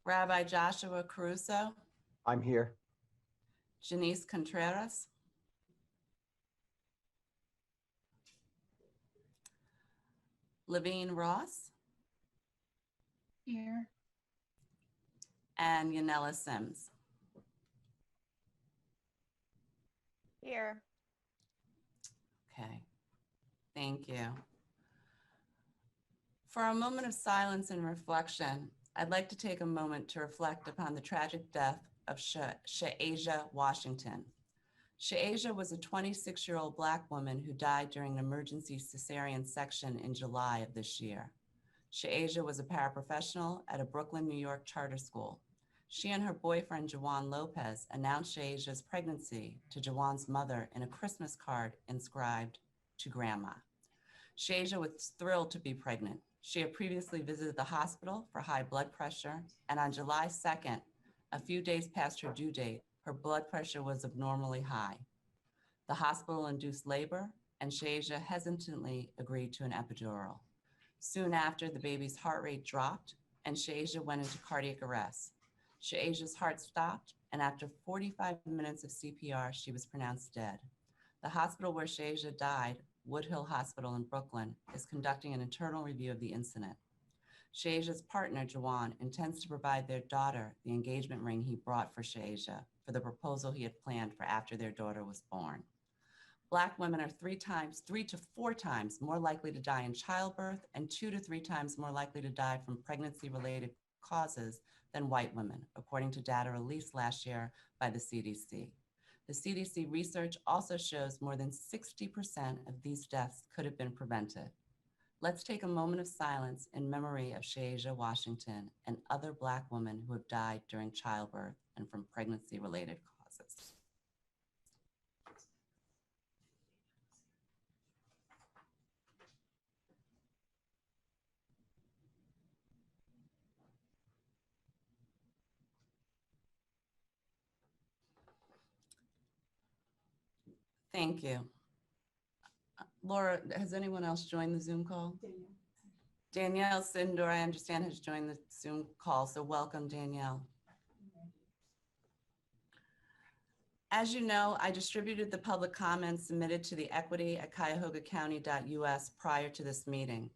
Rabbi Joshua Caruso, I'm here. Janice Contreras, Levine Ross, Here. and Yanela Sims. Here. Okay, thank you. For a moment of silence and reflection, I'd like to take a moment to reflect upon the tragic death of Sha'Asia Washington. Sha'Asia was a 26-year-old Black woman who died during an emergency cesarean section in July of this year. Sha'Asia was a paraprofessional at a Brooklyn, New York charter school. She and her boyfriend, Jawan Lopez, announced Sha'Asia's pregnancy to Jawan's mother in a Christmas card inscribed, "To Grandma." Sha'Asia was thrilled to be pregnant. She had previously visited the hospital for high blood pressure, and on July 2nd, a few days past her due date, her blood pressure was abnormally high. The hospital induced labor, and Sha'Asia hesitantly agreed to an epidural. Soon after, the baby's heart rate dropped, and Sha'Asia went into cardiac arrest. Sha'Asia's heart stopped, and after 45 minutes of CPR, she was pronounced dead. The hospital where Sha'Asia died, Woodhill Hospital in Brooklyn, is conducting an internal review of the incident. Sha'Asia's partner, Jawan, intends to provide their daughter the engagement ring he brought for Sha'Asia for the proposal he had planned for after their daughter was born. Black women are 3 to 4 times more likely to die in childbirth and 2 to 3 times more likely to die from pregnancy-related causes than white women, according to data released last year by the CDC. The CDC research also shows more than 60% of these deaths could have been prevented. Let's take a moment of silence in memory of Sha'Asia Washington and other Black women who have died during childbirth and from pregnancy-related causes. Thank you. Laura, has anyone else joined the Zoom call? Danielle Sindor, I understand, has joined the Zoom call, so welcome, Danielle. As you know, I distributed the public comments submitted to the equity@cuyahogacounty.us prior to this meeting.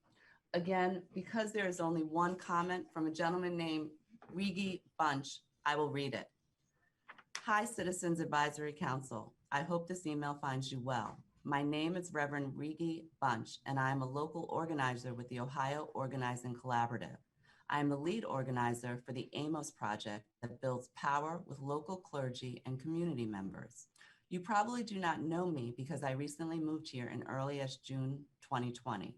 Again, because there is only one comment from a gentleman named Rigi Bunch, I will read it. Hi, Citizens Advisory Council. I hope this email finds you well. My name is Reverend Rigi Bunch, and I am a local organizer with the Ohio Organizing Collaborative. I am the lead organizer for the Amos Project that builds power with local clergy and community members. You probably do not know me because I recently moved here in early as June 2020.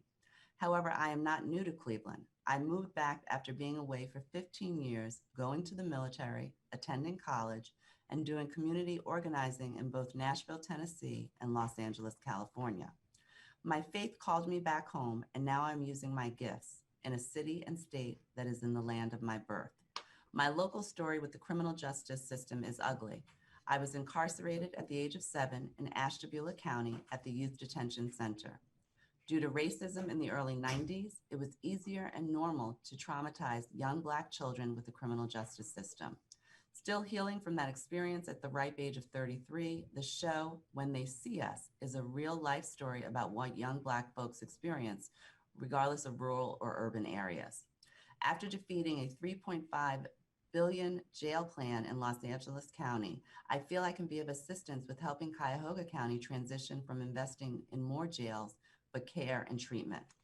However, I am not new to Cleveland. I moved back after being away for 15 years, going to the military, attending college, and doing community organizing in both Nashville, Tennessee, and Los Angeles, California. My faith called me back home, and now I'm using my gifts in a city and state that is in the land of my birth. My local story with the criminal justice system is ugly. I was incarcerated at the age of 7 in Ashtabula County at the Youth Detention Center. Due to racism in the early 90s, it was easier and normal to traumatize young Black children with the criminal justice system. Still healing from that experience at the ripe age of 33, the show, When They See Us, is a real life story about what young Black folks experience, regardless of rural or urban areas. After defeating a $3.5 billion jail plan in Los Angeles County, I feel I can be of assistance with helping Cuyahoga County transition from investing in more jails, but care and treatment.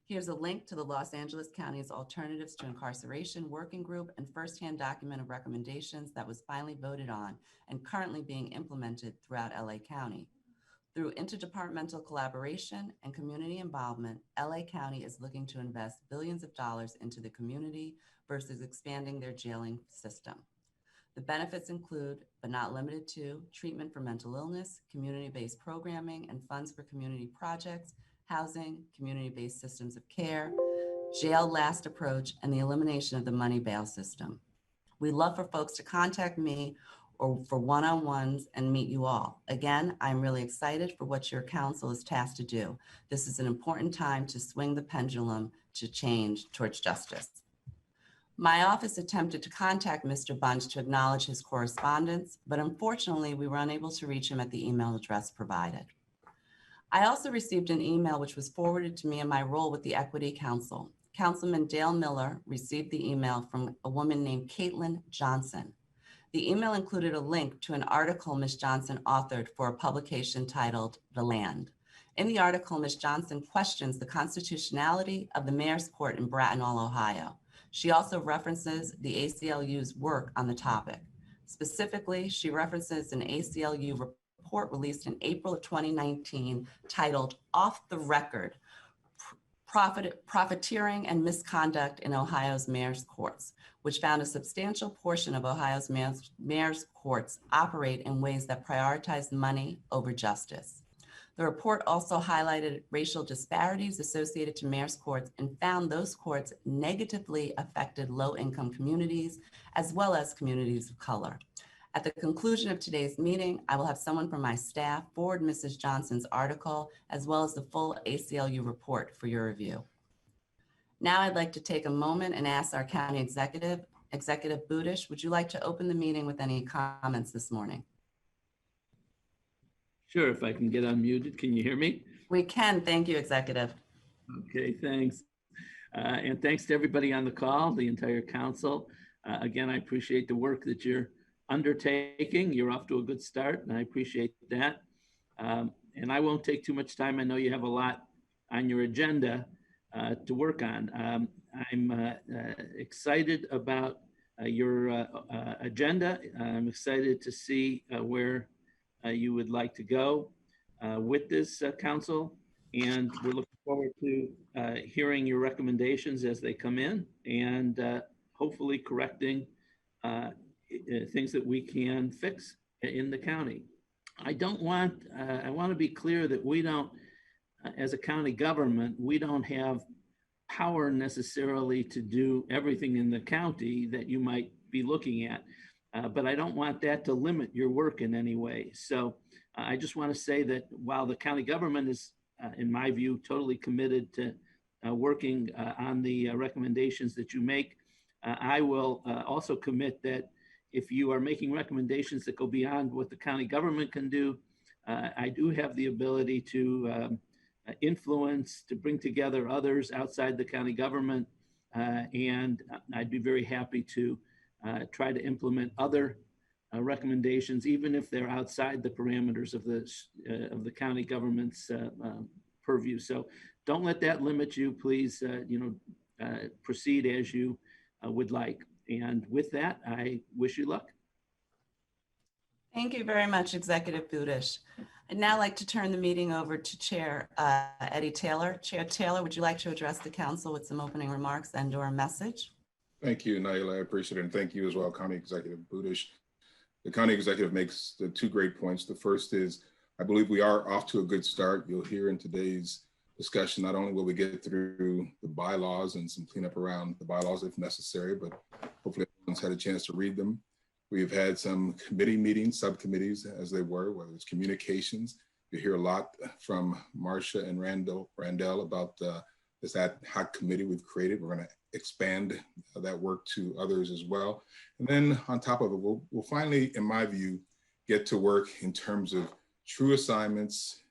Here's a link to the Los Angeles County's Alternatives to Incarceration Working Group and firsthand document of recommendations that was finally voted on and currently being implemented throughout LA County. Through interdepartmental collaboration and community involvement, LA County is looking to invest billions of dollars into the community versus expanding their jailing system. The benefits include, but not limited to, treatment for mental illness, community-based programming, and funds for community projects, housing, community-based systems of care, jail last approach, and the elimination of the money bail system. We'd love for folks to contact me or for one-on-ones and meet you all. Again, I'm really excited for what your council is tasked to do. This is an important time to swing the pendulum to change towards justice. My office attempted to contact Mr. Bunch to acknowledge his correspondence, but unfortunately, we were unable to reach him at the email address provided. I also received an email which was forwarded to me in my role with the Equity Council. Councilman Dale Miller received the email from a woman named Caitlin Johnson. The email included a link to an article Ms. Johnson authored for a publication titled The Land. In the article, Ms. Johnson questions the constitutionality of the Mayor's Court in Bracknell, Ohio. She also references the ACLU's work on the topic. Specifically, she references an ACLU report released in April of 2019 titled Off the Record, Profiteering and Misconduct in Ohio's Mayor's Courts, which found a substantial portion of Ohio's mayor's courts operate in ways that prioritize money over justice. The report also highlighted racial disparities associated to mayor's courts and found those courts negatively affected low-income communities as well as communities of color. At the conclusion of today's meeting, I will have someone from my staff forward Mrs. Johnson's article as well as the full ACLU report for your review. Now I'd like to take a moment and ask our county executive, Executive Budish, would you like to open the meeting with any comments this morning? Sure, if I can get unmuted. Can you hear me? We can. Thank you, Executive. Okay, thanks. And thanks to everybody on the call, the entire council. Again, I appreciate the work that you're undertaking. You're off to a good start, and I appreciate that. And I won't take too much time. I know you have a lot on your agenda to work on. I'm excited about your agenda. I'm excited to see where you would like to go with this council. And we're looking forward to hearing your recommendations as they come in and hopefully correcting things that we can fix in the county. I want to be clear that we don't, as a county government, we don't have power necessarily to do everything in the county that you might be looking at. But I don't want that to limit your work in any way. So I just want to say that while the county government is, in my view, totally committed to working on the recommendations that you make, I will also commit that if you are making recommendations that go beyond what the county government can do, I do have the ability to influence, to bring together others outside the county government. And I'd be very happy to try to implement other recommendations, even if they're outside the parameters of the county government's purview. So don't let that limit you. Please, proceed as you would like. And with that, I wish you luck. Thank you very much, Executive Budish. I'd now like to turn the meeting over to Chair Eddie Taylor. Chair Taylor, would you like to address the council with some opening remarks and/or a message? Thank you, Naila. I appreciate it. And thank you as well, County Executive Budish. The County Executive makes the two great points. The first is, I believe we are off to a good start. You'll hear in today's discussion, not only will we get through the bylaws and some cleanup around the bylaws if necessary, but hopefully everyone's had a chance to read them. We've had some committee meetings, subcommittees as they were, whether it's communications. You hear a lot from Marcia and Randall about this ad hoc committee we've created. We're going to expand that work to others as well. And then on top of it, we'll finally, in my view, get to work in terms of true assignments,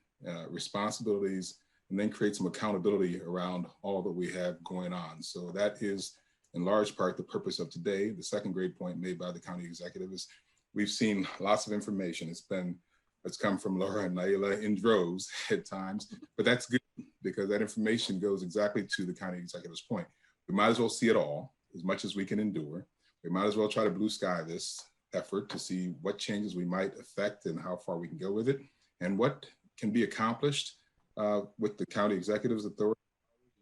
responsibilities, and then create some accountability around all that we have going on. So that is in large part the purpose of today. The second great point made by the county executive is we've seen lots of information. It's come from Laura and Naila in droves at times, but that's good because that information goes exactly to the county executive's point. We might as well see it all as much as we can endure. We might as well try to blue sky this effort to see what changes we might affect and how far we can go with it and what can be accomplished with the county executive's authority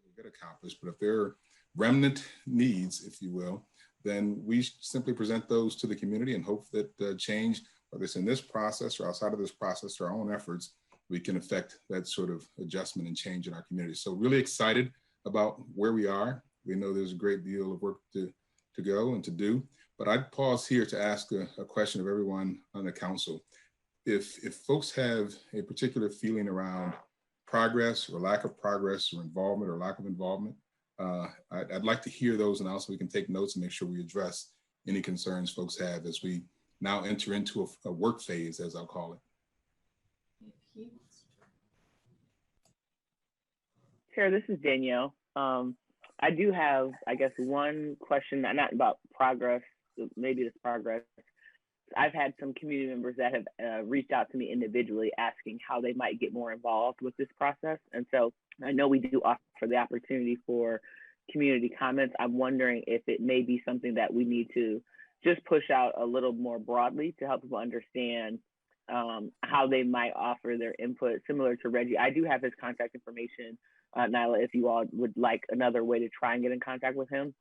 will get accomplished. But if there are remnant needs, if you will, then we simply present those to the community and hope that change, whether it's in this process or outside of this process, or our own efforts, we can affect that sort of adjustment and change in our community. So really excited about where we are. We know there's a great deal of work to go and to do, but I'd pause here to ask a question of everyone on the council. If folks have a particular feeling around progress or lack of progress or involvement or lack of involvement, I'd like to hear those, and also we can take notes and make sure we address any concerns folks have as we now enter into a work phase, as I'll call it. Chair, this is Danielle. I do have, I guess, one question, not about progress, maybe this progress. I've had some community members that have reached out to me individually asking how they might get more involved with this process. And so I know we do offer the opportunity for community comments. I'm wondering if it may be something that we need to just push out a little more broadly to help people understand how they might offer their input, similar to Reggie. I do have his contact information, Nyla, if you all would like another way to try and get in contact with him.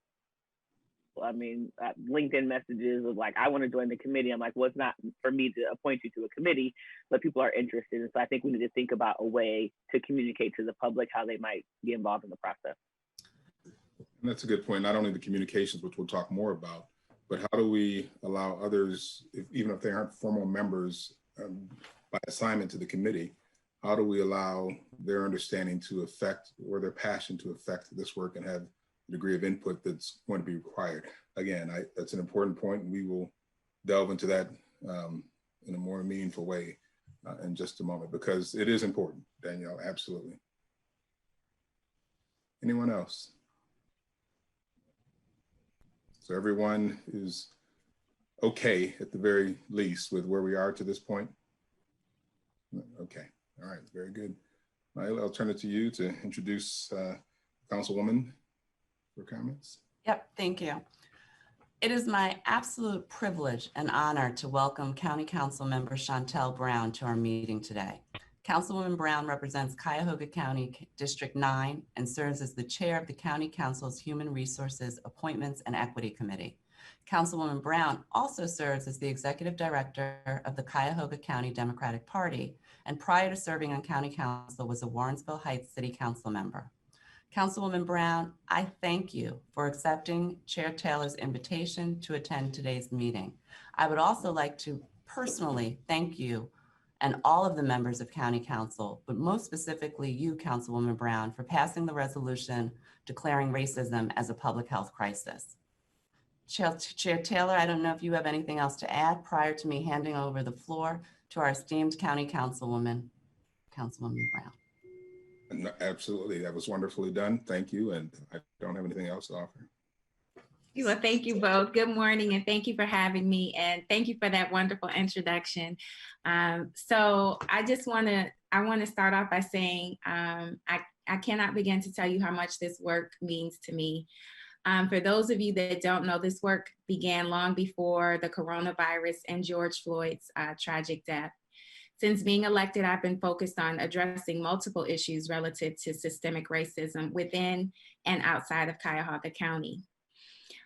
I mean, LinkedIn messages of like, I want to join the committee. I'm like, well, it's not for me to appoint you to a committee, but people are interested. And so I think we need to think about a way to communicate to the public how they might be involved in the process. And that's a good point. Not only the communications, which we'll talk more about, but how do we allow others, even if they aren't formal members by assignment to the committee, how do we allow their understanding to affect, or their passion to affect this work and have the degree of input that's going to be required? Again, that's an important point, and we will delve into that in a more meaningful way in just a moment, because it is important, Danielle, absolutely. Anyone else? So everyone is okay, at the very least, with where we are to this point? Okay, all right, very good. I'll turn it to you to introduce Councilwoman for comments. Yep, thank you. It is my absolute privilege and honor to welcome County Council Member Shontel Brown to our meeting today. Councilwoman Brown represents Cuyahoga County District 9 and serves as the chair of the County Council's Human Resources Appointments and Equity Committee. Councilwoman Brown also serves as the executive director of the Cuyahoga County Democratic Party, and prior to serving on County Council was a Warrensville Heights City Council member. Councilwoman Brown, I thank you for accepting Chair Taylor's invitation to attend today's meeting. I would also like to personally thank you and all of the members of County Council, but most specifically you, Councilwoman Brown, for passing the resolution declaring racism as a public health crisis. Chair Taylor, I don't know if you have anything else to add prior to me handing over the floor to our esteemed County Councilwoman, Councilwoman Brown. No, absolutely, that was wonderfully done. Thank you, and I don't have anything else to offer. Well, thank you both. Good morning, and thank you for having me, and thank you for that wonderful introduction. So I just want to start off by saying I cannot begin to tell you how much this work means to me. For those of you that don't know, this work began long before the coronavirus and George Floyd's tragic death. Since being elected, I've been focused on addressing multiple issues relative to systemic racism within and outside of Cuyahoga County.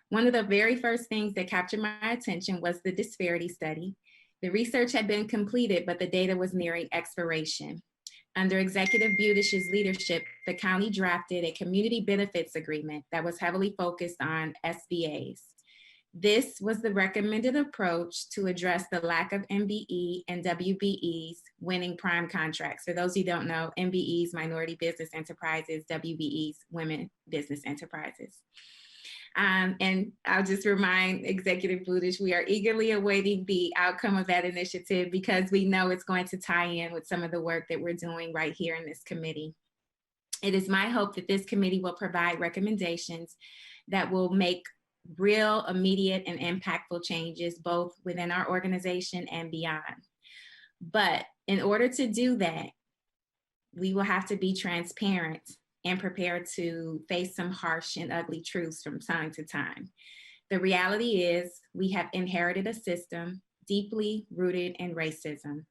One of the very first things that captured my attention was the disparity study. The research had been completed, but the data was nearing expiration. Under Executive Budish's leadership, the county drafted a community benefits agreement that was heavily focused on SBAs. This was the recommended approach to address the lack of MBE and WBEs winning prime contracts. For those who don't know, MBEs, minority business enterprises, WBEs, women business enterprises. And I'll just remind Executive Budish, we are eagerly awaiting the outcome of that initiative because we know it's going to tie in with some of the work that we're doing right here in this committee. It is my hope that this committee will provide recommendations that will make real, immediate, and impactful changes both within our organization and beyond. But in order to do that, we will have to be transparent and prepared to face some harsh and ugly truths from time to time. The reality is we have inherited a system deeply rooted in racism,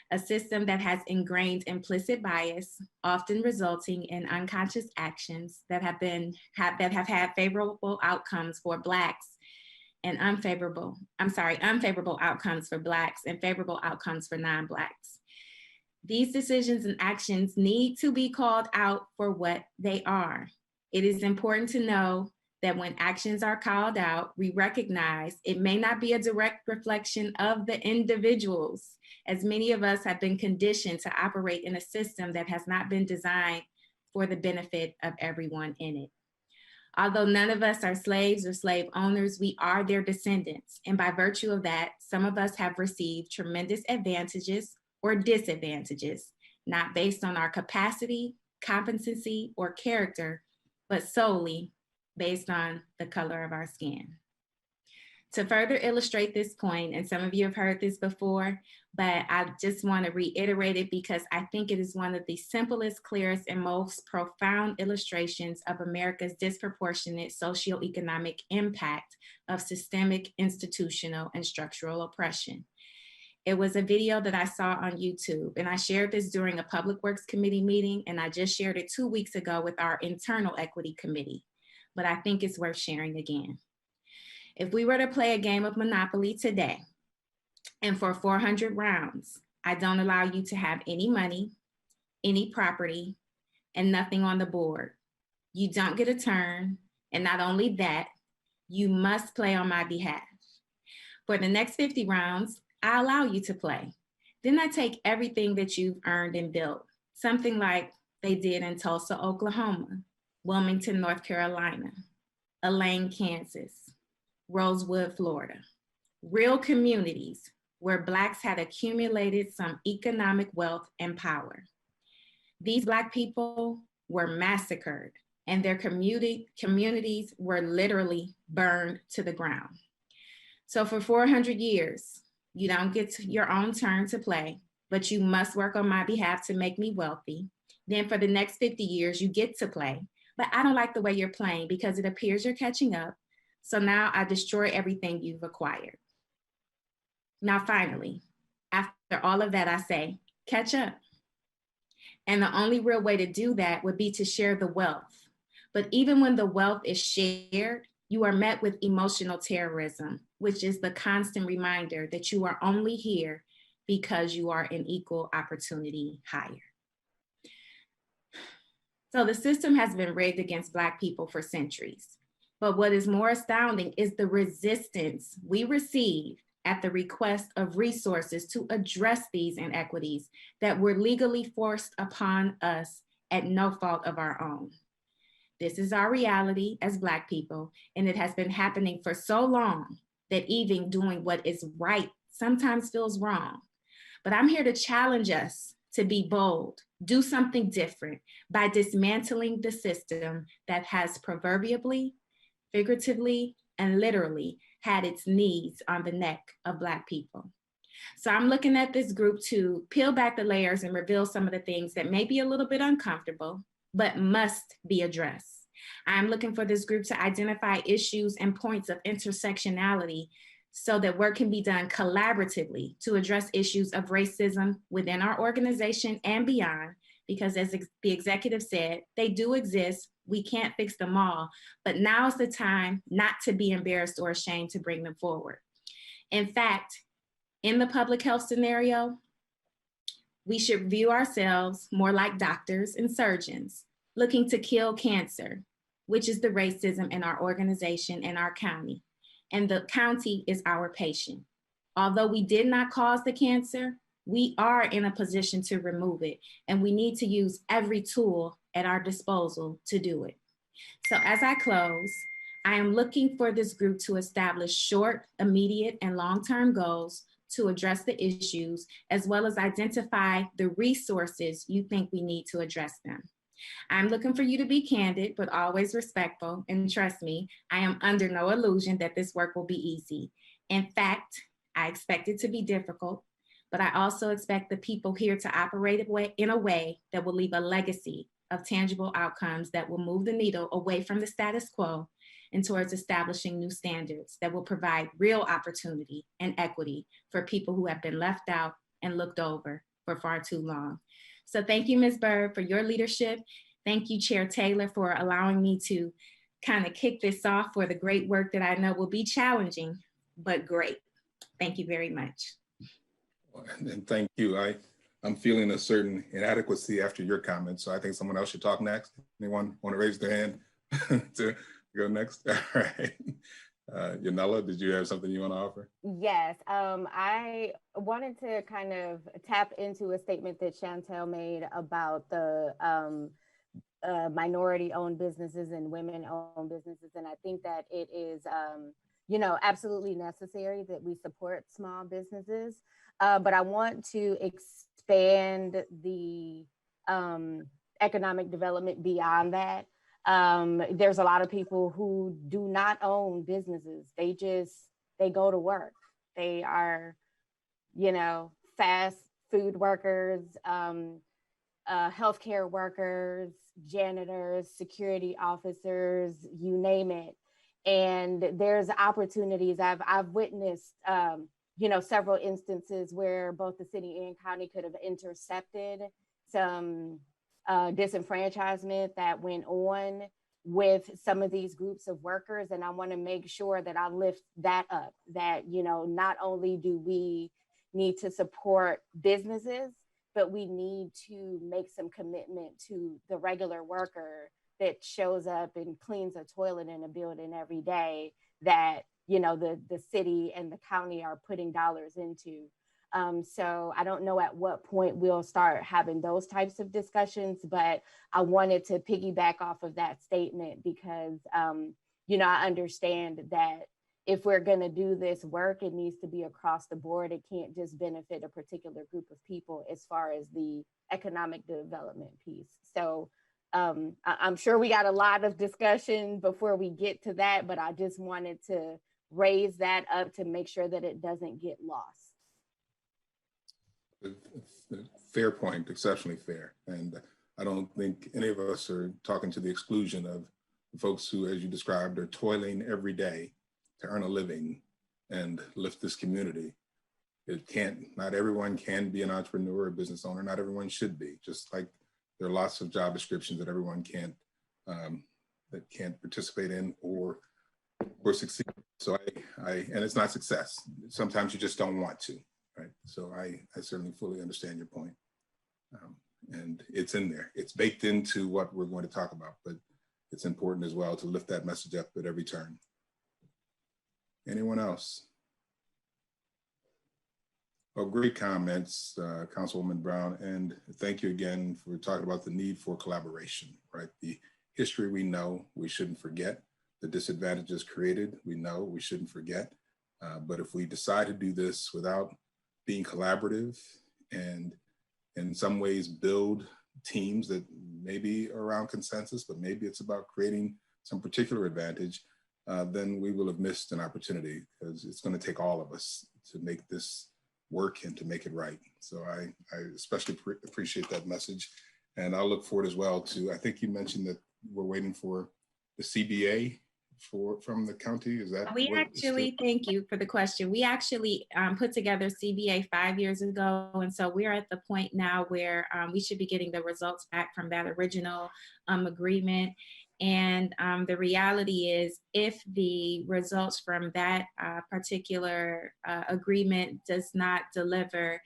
a system that has ingrained implicit bias, often resulting in unconscious actions that have had favorable outcomes for Blacks and unfavorable outcomes for Blacks and favorable outcomes for non-Blacks. These decisions and actions need to be called out for what they are. It is important to know that when actions are called out, we recognize it may not be a direct reflection of the individuals, as many of us have been conditioned to operate in a system that has not been designed for the benefit of everyone in it. Although none of us are slaves or slave owners, we are their descendants. And by virtue of that, some of us have received tremendous advantages or disadvantages, not based on our capacity, competency, or character, but solely based on the color of our skin. To further illustrate this point, and some of you have heard this before, but I just want to reiterate it because I think it is one of the simplest, clearest, and most profound illustrations of America's disproportionate socioeconomic impact of systemic, institutional, and structural oppression. It was a video that I saw on YouTube, and I shared this during a Public Works Committee meeting, and I just shared it 2 weeks ago with our Internal Equity Committee, but I think it's worth sharing again. If we were to play a game of Monopoly today, and for 400 rounds, I don't allow you to have any money, any property, and nothing on the board. You don't get a turn, and not only that, you must play on my behalf. For the next 50 rounds, I allow you to play. Then I take everything that you've earned and built, something like they did in Tulsa, Oklahoma, Wilmington, North Carolina, Elaine, Kansas, Rosewood, Florida, real communities where Blacks had accumulated some economic wealth and power. These Black people were massacred and their communities were literally burned to the ground. So for 400 years, you don't get your own turn to play, but you must work on my behalf to make me wealthy. Then for the next 50 years, you get to play, but I don't like the way you're playing because it appears you're catching up. So now I destroy everything you've acquired. Now, finally, after all of that, I say, catch up. And the only real way to do that would be to share the wealth. But even when the wealth is shared, you are met with emotional terrorism, which is the constant reminder that you are only here because you are an equal opportunity hire. So the system has been rigged against Black people for centuries. But what is more astounding is the resistance we receive at the request of resources to address these inequities that were legally forced upon us at no fault of our own. This is our reality as Black people, and it has been happening for so long that even doing what is right sometimes feels wrong. But I'm here to challenge us to be bold, do something different by dismantling the system that has proverbially, figuratively, and literally had its knees on the neck of Black people. So I'm looking at this group to peel back the layers and reveal some of the things that may be a little bit uncomfortable, but must be addressed. I'm looking for this group to identify issues and points of intersectionality so that work can be done collaboratively to address issues of racism within our organization and beyond, because as the executive said, they do exist. We can't fix them all, but now's the time not to be embarrassed or ashamed to bring them forward. In fact, in the public health scenario, we should view ourselves more like doctors and surgeons looking to kill cancer, which is the racism in our organization and our county. And the county is our patient. Although we did not cause the cancer, we are in a position to remove it, and we need to use every tool at our disposal to do it. So as I close, I am looking for this group to establish short, immediate, and long-term goals to address the issues, as well as identify the resources you think we need to address them. I'm looking for you to be candid, but always respectful. And trust me, I am under no illusion that this work will be easy. In fact, I expect it to be difficult, but I also expect the people here to operate in a way that will leave a legacy of tangible outcomes that will move the needle away from the status quo and towards establishing new standards that will provide real opportunity and equity for people who have been left out and looked over for far too long. So thank you, Ms. Bird, for your leadership. Thank you, Chair Taylor, for allowing me to kind of kick this off for the great work that I know will be challenging, but great. Thank you very much. And thank you. I'm feeling a certain inadequacy after your comments, so I think someone else should talk next. Anyone want to raise their hand to go next? All right. Yanela, did you have something you want to offer? Yes, I wanted to kind of tap into a statement that Chantel made about minority-owned businesses and women-owned businesses. And I think that it is, absolutely necessary that we support small businesses. But I want to expand the economic development beyond that. There's a lot of people who do not own businesses. They go to work. They are, fast food workers, healthcare workers, janitors, security officers, you name it. And there's opportunities. I've witnessed, several instances where both the city and county could have intercepted some disenfranchisement that went on with some of these groups of workers. And I want to make sure that I lift that up, that, not only do we need to support businesses, but we need to make some commitment to the regular worker that shows up and cleans a toilet in a building every day that, the city and the county are putting dollars into. So I don't know at what point we'll start having those types of discussions, but I wanted to piggyback off of that statement because, I understand that if we're going to do this work, it needs to be across the board. It can't just benefit a particular group of people as far as the economic development piece. So I'm sure we got a lot of discussion before we get to that, but I just wanted to raise that up to make sure that it doesn't get lost. Fair point, exceptionally fair. And I don't think any of us are talking to the exclusion of the folks who, as you described, are toiling every day to earn a living and lift this community. Not everyone can be an entrepreneur or business owner. Not everyone should be, just like there are lots of job descriptions that everyone can't participate in or succeed. So and it's not success. Sometimes you just don't want to, right? So I certainly fully understand your point. And it's in there. It's baked into what we're going to talk about, but it's important as well to lift that message up at every turn. Anyone else? Well, great comments, Councilwoman Brown, and thank you again for talking about the need for collaboration, right? The history we know we shouldn't forget. The disadvantages created, we know we shouldn't forget. But if we decide to do this without being collaborative and in some ways build teams that maybe are around consensus, but maybe it's about creating some particular advantage, then we will have missed an opportunity because it's going to take all of us to make this work and to make it right. So I especially appreciate that message. And I'll look forward as well to, I think you mentioned that we're waiting for the CBA from the county. Is that? Thank you for the question. We actually put together CBA 5 years ago. And so we're at the point now where we should be getting the results back from that original agreement. And the reality is, if the results from that particular agreement does not deliver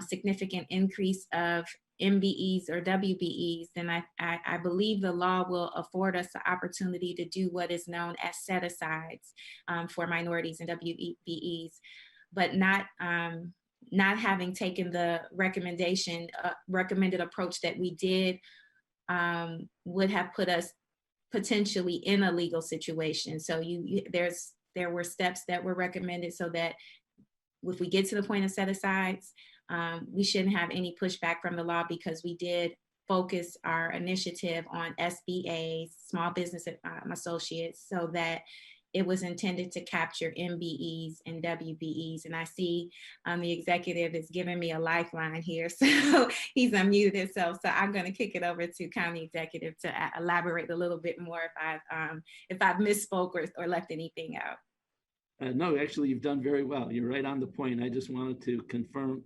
significant increase of MBEs or WBEs, then I believe the law will afford us the opportunity to do what is known as set-asides for minorities and WBEs, but not having taken the recommended approach that we did would have put us potentially in a legal situation. So there were steps that were recommended so that if we get to the point of set-asides, we shouldn't have any pushback from the law, because we did focus our initiative on SBAs, small business associates, so that it was intended to capture MBEs and WBEs. And I see the executive is giving me a lifeline here, so he's unmuted himself. So I'm going to kick it over to County Executive to elaborate a little bit more if I've misspoke or left anything out. No, actually, you've done very well. You're right on the point. I just wanted to confirm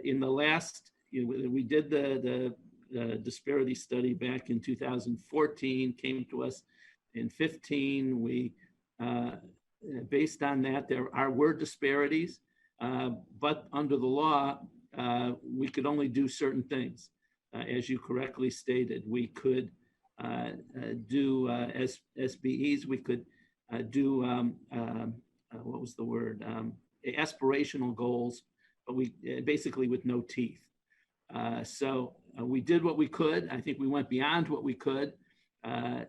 in the last, we did the disparity study back in 2014, came to us in 15. We, based on that, there were disparities, but under the law, we could only do certain things. As you correctly stated, we could do SBEs, we could do, what was the word, aspirational goals, but we basically with no teeth. So we did what we could. I think we went beyond what we could. And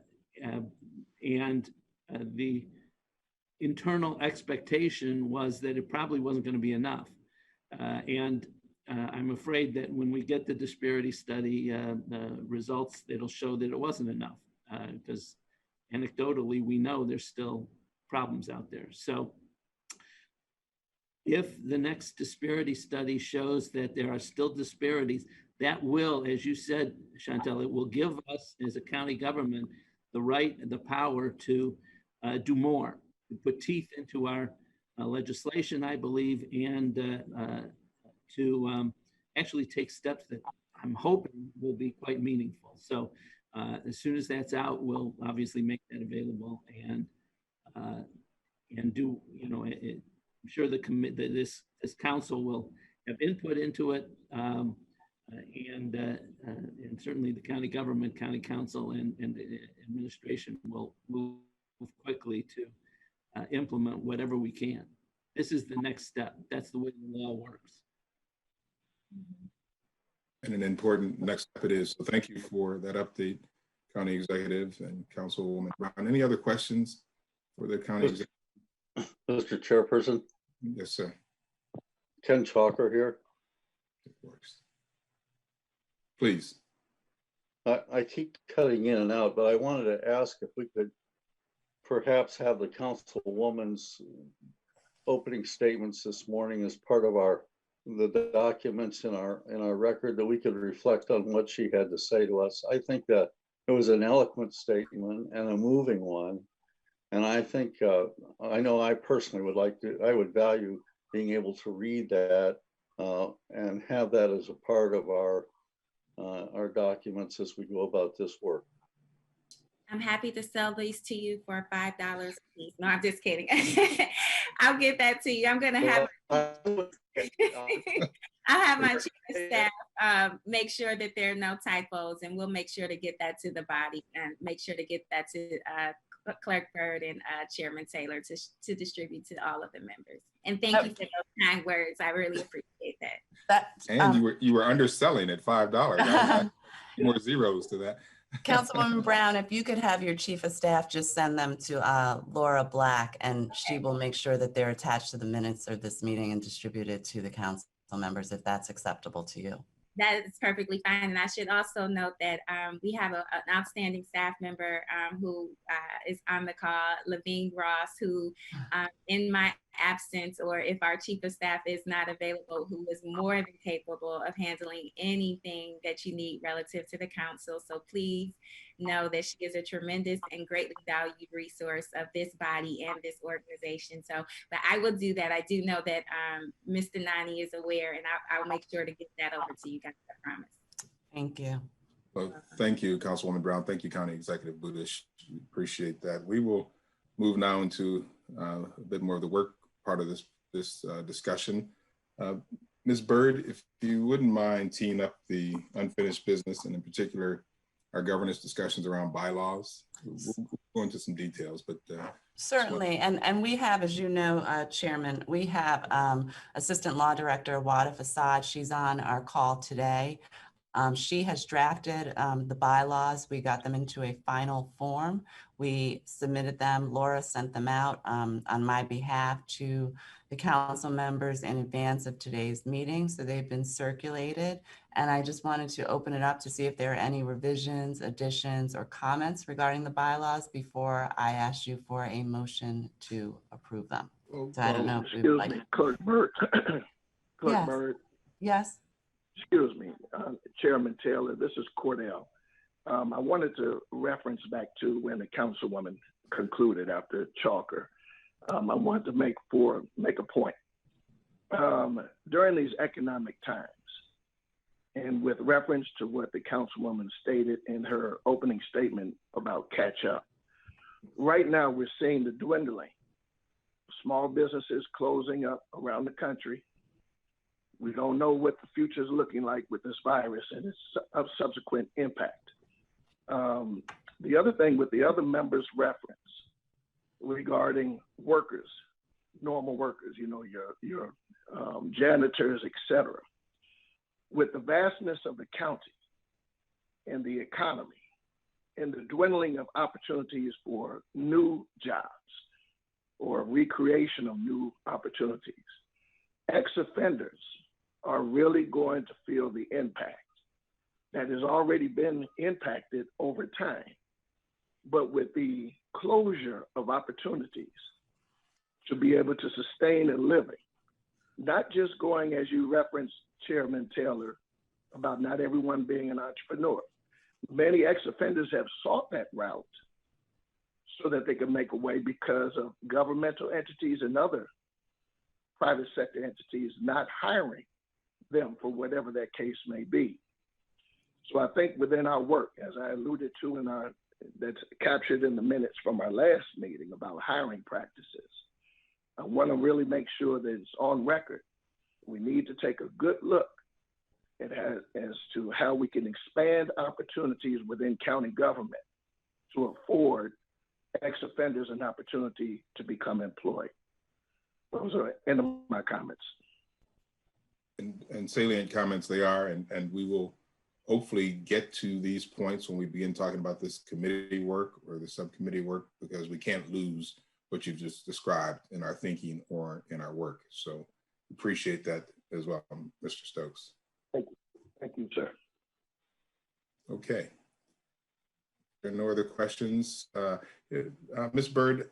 the internal expectation was that it probably wasn't going to be enough. I'm afraid that when we get the disparity study results, it'll show that it wasn't enough, because anecdotally, we know there's still problems out there. So if the next disparity study shows that there are still disparities, that will, as you said, Chantel, it will give us as a county government the right and the power to do more, to put teeth into our legislation, I believe, and to actually take steps that I'm hoping will be quite meaningful. So as soon as that's out, we'll obviously make that available and do, you know, I'm sure this council will have input into it, and certainly the county government, county council, and the administration will move quickly to implement whatever we can. This is the next step. That's the way the law works. And an important next step it is. So thank you for that update, County Executive and Councilwoman Brown. Any other questions for the County Executive? Mr. Chairperson? Yes, sir. Ken Chalker here. It works. Please. I keep cutting in and out, but I wanted to ask if we could perhaps have the Councilwoman's opening statements this morning as part of the documents in our record, that we could reflect on what she had to say to us. I think that it was an eloquent statement and a moving one. And I think, I know I personally I would value being able to read that and have that as a part of our documents as we go about this work. I'm happy to sell these to you for $5 a piece. No, I'm just kidding. I'll get that to you. I'm going to have, I'll have my chief of staff make sure that there are no typos, and we'll make sure to get that to the body and make sure to get that to Clerk Byrd and Chairman Taylor to distribute to all of the members. And thank you for those kind words. I really appreciate that. And you were underselling at $5. More zeros to that. Councilwoman Brown, if you could have your chief of staff just send them to Laura Black, and she will make sure that they're attached to the minutes of this meeting and distributed to the council members, if that's acceptable to you. That is perfectly fine. And I should also note that we have an outstanding staff member who is on the call, Levine Ross, who in my absence, or if our chief of staff is not available, who is more than capable of handling anything that you need relative to the council. So please know that she is a tremendous and greatly valued resource of this body and this organization. So, but I will do that. I do know that Mr. Nani is aware, and I'll make sure to get that over to you guys, I promise. Thank you. Well, thank you, Councilwoman Brown. Thank you, County Executive Budish. We appreciate that. We will move now into a bit more of the work part of this discussion. Ms. Byrd, if you wouldn't mind teeing up the unfinished business, and in particular, our governance discussions around bylaws. We'll go into some details, but certainly, and we have, as you know, Chairman, we have Assistant Law Director Wada Fasad. She's on our call today. She has drafted the bylaws. We got them into a final form. We submitted them. Laura sent them out on my behalf to the council members in advance of today's meeting. So they've been circulated. And I just wanted to open it up to see if there are any revisions, additions, or comments regarding the bylaws before I ask you for a motion to approve them. So I don't know if we would like. Excuse me, Clerk Byrd. Yes. Byrd. Yes. Excuse me, Chairman Taylor, this is Cordell. I wanted to reference back to when the councilwoman concluded after Chalker. I wanted to make a point. During these economic times, and with reference to what the councilwoman stated in her opening statement about catch up, right now we're seeing the dwindling. Small businesses closing up around the country. We don't know what the future is looking like with this virus and its subsequent impact. The other thing with the other members' reference regarding workers, normal workers, you know, your janitors, etc. With the vastness of the county in the economy and the dwindling of opportunities for new jobs or recreation of new opportunities, ex-offenders are really going to feel the impact that has already been impacted over time. But with the closure of opportunities to be able to sustain a living, not just going, as you referenced, Chairman Taylor, about not everyone being an entrepreneur. Many ex-offenders have sought that route so that they can make a way because of governmental entities and other private sector entities not hiring them for whatever that case may be. So I think within our work, as I alluded to in our, that's captured in the minutes from our last meeting about hiring practices, I want to really make sure that it's on record. We need to take a good look at as to how we can expand opportunities within county government to afford ex-offenders an opportunity to become employed. Those are the end of my comments. And salient comments they are, and we will hopefully get to these points when we begin talking about this committee work or the subcommittee work, because we can't lose what you've just described in our thinking or in our work. So appreciate that as well, Mr. Stokes. Thank you, sir. Okay. There are no other questions. Ms. Byrd,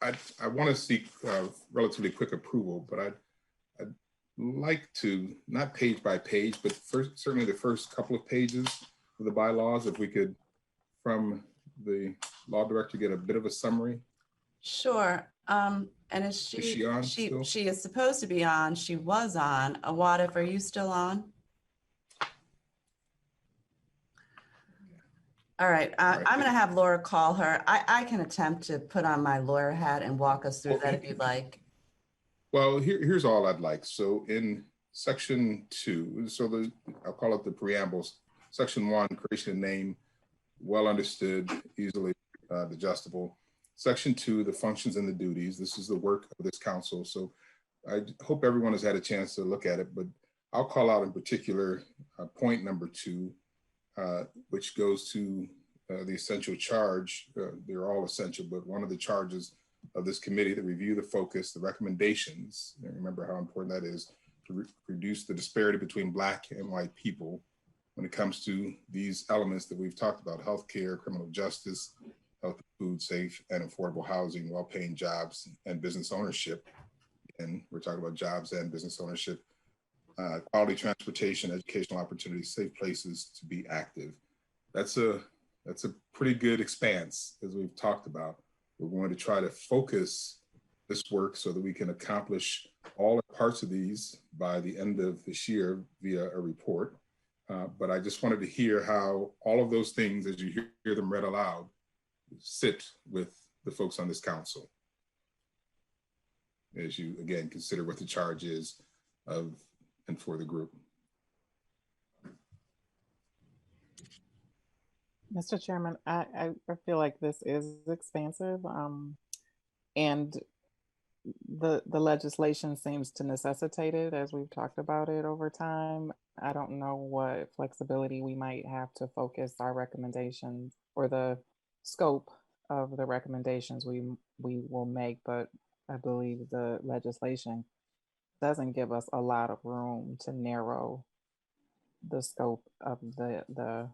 I want to seek relatively quick approval, but I'd like to, not page by page, but certainly the first couple of pages of the bylaws, if we could, from the law director, get a bit of a summary. Sure. And is she on still? She is supposed to be on. She was on. Awadif, are you still on? All right. I'm going to have Laura call her. I can attempt to put on my lawyer hat and walk us through that if you'd like. Well, here's all I'd like. So in section 2, so I'll call it the preambles. Section 1, creation of name, well understood, easily digestible. Section 2, the functions and the duties. This is the work of this council. So I hope everyone has had a chance to look at it, but I'll call out in particular point number 2, which goes to the essential charge. They're all essential, but one of the charges of this committee, the review, the focus, the recommendations, and remember how important that is, to reduce the disparity between Black and white people when it comes to these elements that we've talked about: healthcare, criminal justice, health, food, safe and affordable housing, well-paying jobs, and business ownership. And we're talking about jobs and business ownership, quality transportation, educational opportunities, safe places to be active. That's a pretty good expanse, as we've talked about. We're going to try to focus this work so that we can accomplish all parts of these by the end of this year via a report. But I just wanted to hear how all of those things, as you hear them read aloud, sit with the folks on this council, as you, again, consider what the charge is of and for the group. Mr. Chairman, I feel like this is expansive, and the legislation seems to necessitate it, as we've talked about it over time. I don't know what flexibility we might have to focus our recommendations or the scope of the recommendations we will make, but I believe the legislation doesn't give us a lot of room to narrow the scope of the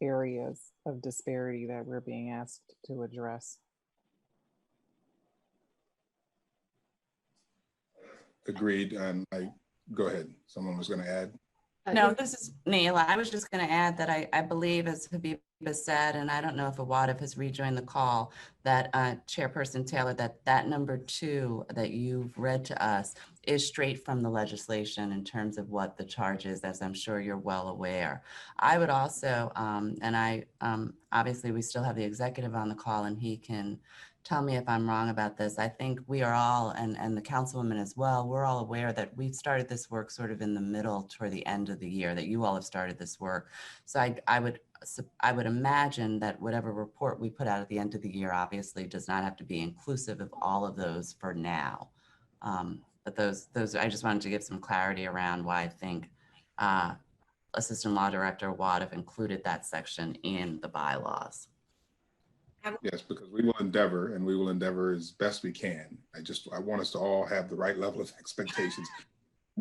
areas of disparity that we're being asked to address. Agreed. And go ahead. Someone was going to add. No, this is Neela. I was just going to add that I believe, as Habiba said, and I don't know if Awadif has rejoined the call, that Chairperson Taylor, that number 2 that you've read to us is straight from the legislation in terms of what the charge is, as I'm sure you're well aware. I would also, obviously we still have the executive on the call and he can tell me if I'm wrong about this. I think we are all, and the councilwoman as well, we're all aware that we've started this work sort of in the middle toward the end of the year, that you all have started this work. So I would imagine that whatever report we put out at the end of the year obviously does not have to be inclusive of all of those for now. But those I just wanted to give some clarity around why I think Assistant Law Director Watt have included that section in the bylaws. Yes, because we will endeavor as best we can. I want us to all have the right level of expectations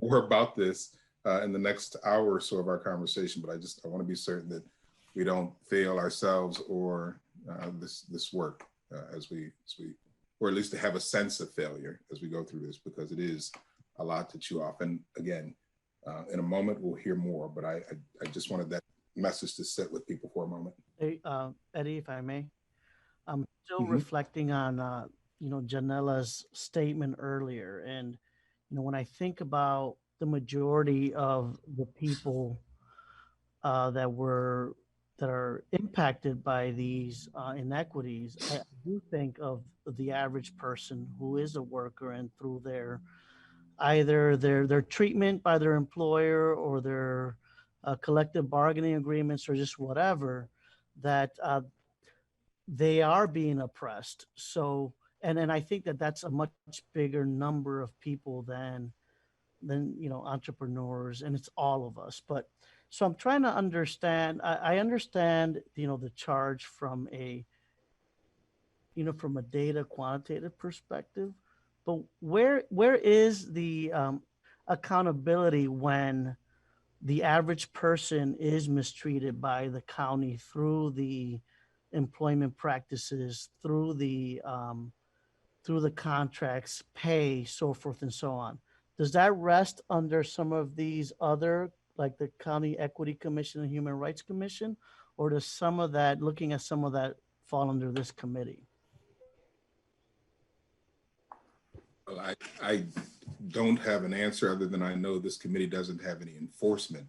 more about this in the next hour or so of our conversation, but I want to be certain that we don't fail ourselves or this work or at least to have a sense of failure as we go through this, because it is a lot to chew off. And again, in a moment, we'll hear more, but I just wanted that message to sit with people for a moment. Hey, Eddie, if I may, I'm still reflecting on, Janela's statement earlier. And, when I think about the majority of the people that are impacted by these inequities, I do think of the average person who is a worker, and through either their treatment by their employer or their collective bargaining agreements or just whatever, that they are being oppressed. So, and I think that that's a much bigger number of people than entrepreneurs, and it's all of us. But so I'm trying to understand. I understand, the charge from a data quantitative perspective, but where is the accountability when the average person is mistreated by the county through the employment practices, through the contracts, pay, so forth and so on? Does that rest under some of these other, like the County Equity Commission and Human Rights Commission, or does some of that, looking at some of that, fall under this committee? Well, I don't have an answer other than I know this committee doesn't have any enforcement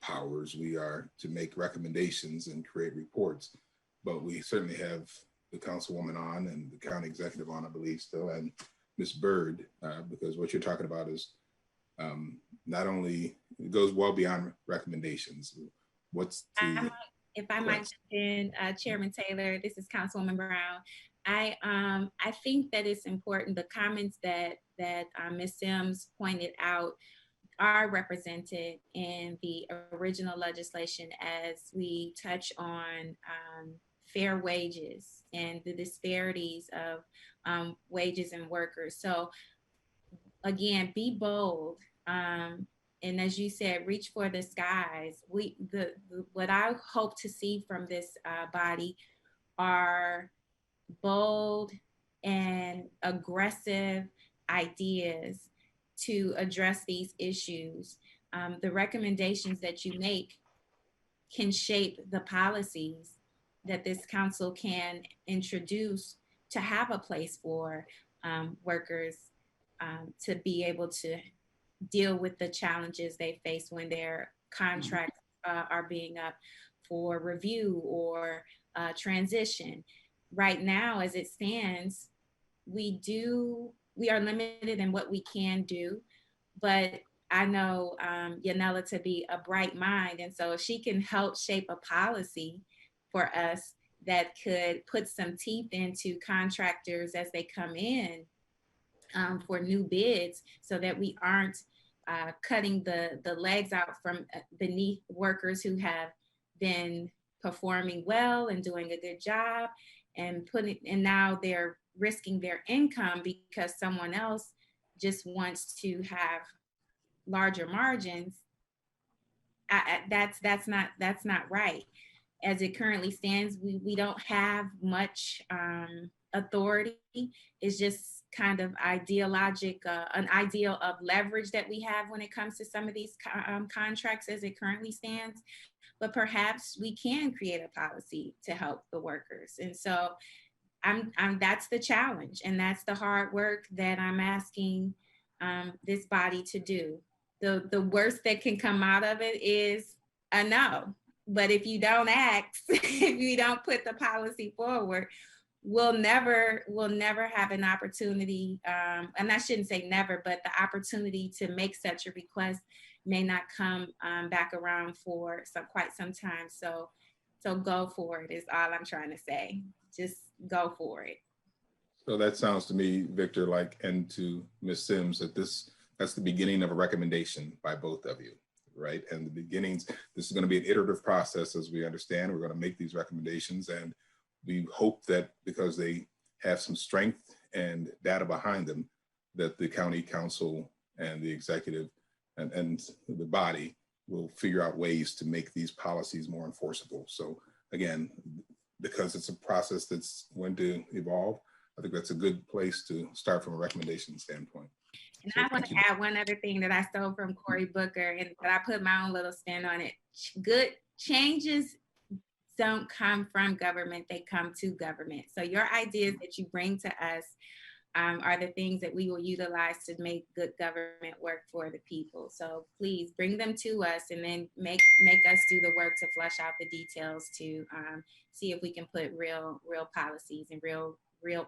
powers. We are to make recommendations and create reports, but we certainly have the councilwoman on and the county executive on, I believe, still, and Ms. Byrd, because what you're talking about is not only, it goes well beyond recommendations. If I might jump in, Chairman Taylor, this is Councilwoman Brown. I think that it's important, the comments that Ms. Sims pointed out are represented in the original legislation as we touch on fair wages and the disparities of wages and workers. So again, be bold. And as you said, reach for the skies. What I hope to see from this body are bold and aggressive ideas to address these issues. The recommendations that you make can shape the policies that this council can introduce to have a place for workers to be able to deal with the challenges they face when their contracts are being up for review or transition. Right now, as it stands, we are limited in what we can do, but I know Yanela to be a bright mind. And so if she can help shape a policy for us that could put some teeth into contractors as they come in for new bids, so that we aren't cutting the legs out from beneath workers who have been performing well and doing a good job, and now they're risking their income because someone else just wants to have larger margins. That's not right. As it currently stands, we don't have much authority. It's just kind of an ideal of leverage that we have when it comes to some of these contracts as it currently stands. But perhaps we can create a policy to help the workers. And so that's the challenge, and that's the hard work that I'm asking this body to do. The worst that can come out of it is a no. But if you don't act, if you don't put the policy forward, we'll never have an opportunity. And I shouldn't say never, but the opportunity to make such a request may not come back around for quite some time. So go for it is all I'm trying to say. Just go for it. So that sounds to me, Victor, and to Ms. Sims, that's the beginning of a recommendation by both of you. right? And the beginnings, this is going to be an iterative process, as we understand. We're going to make these recommendations, and we hope that because they have some strength and data behind them, that the county council and the executive and the body will figure out ways to make these policies more enforceable. So again, because it's a process that's going to evolve, I think that's a good place to start from a recommendation standpoint. And So I want to add one other thing that I stole from Cory Booker, and but I put my own little spin on it. Good changes don't come from government, they come to government. So your ideas that you bring to us are the things that we will utilize to make good government work for the people. So please bring them to us, and then make us do the work to flush out the details to see if we can put real policies and real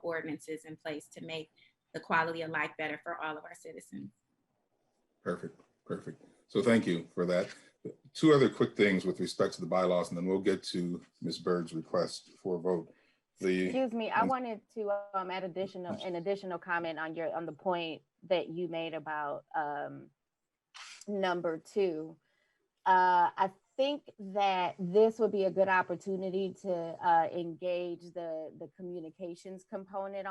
ordinances in place to make the quality of life better for all of our citizens. Perfect. So thank you for that. Two other quick things with respect to the bylaws, and then we'll get to Ms. Bird's request for a vote. Excuse me, I wanted to add an additional comment on the point that you made about number 2. I think that this would be a good opportunity to engage the communications component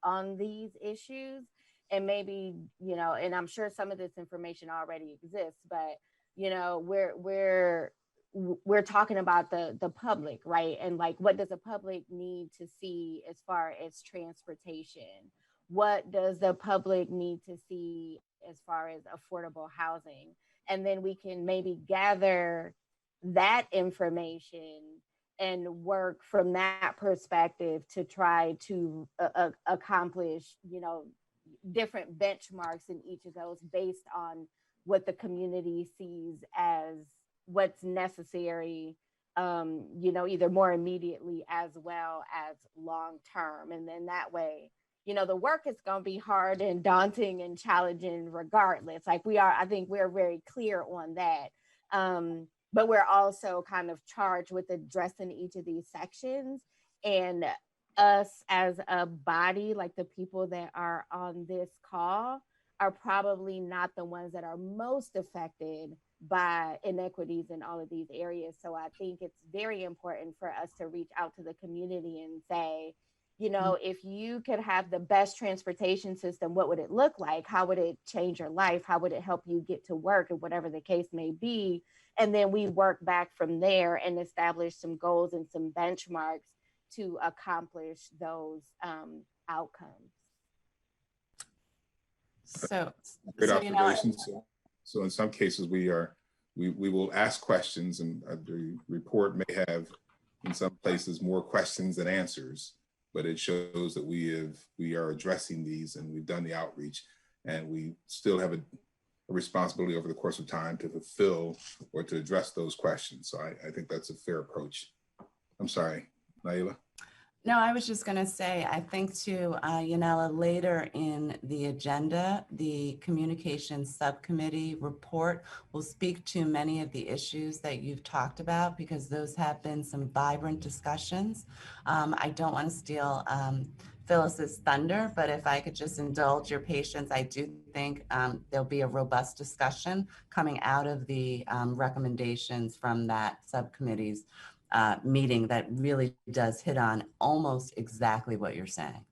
on these issues, and maybe, you know, and I'm sure some of this information already exists, but you know, we're talking about the public, right? And like, what does the public need to see as far as transportation? What does the public need to see as far as affordable housing? And then we can maybe gather that information and work from that perspective to try to accomplish, you know, different benchmarks in each of those based on what the community sees as what's necessary, you know, either more immediately as well as long term. And then that way, you know, the work is going to be hard and daunting and challenging regardless. Like I think we're very clear on that. But we're also kind of charged with addressing each of these sections, and us as a body, like the people that are on this call, are probably not the ones that are most affected by inequities in all of these areas. So I think it's very important for us to reach out to the community and say, you know, if you could have the best transportation system, what would it look like? How would it change your life? How would it help you get to work, and whatever the case may be? And then we work back from there and establish some goals and some benchmarks to accomplish those outcomes. So, great so, you know, observation. So in some cases we will ask questions, and the report may have in some places more questions than answers, but it shows that we are addressing these, and we've done the outreach, and we still have a responsibility over the course of time to fulfill or to address those questions. So I think that's a fair approach. I'm sorry, Naila. No, I was just going to say, I think to Yanela, later in the agenda, the communications subcommittee report will speak to many of the issues that you've talked about, because those have been some vibrant discussions. I don't want to steal Phyllis's thunder, but if I could just indulge your patience, I do think there'll be a robust discussion coming out of the recommendations from that subcommittee's meeting that really does hit on almost exactly what you're saying.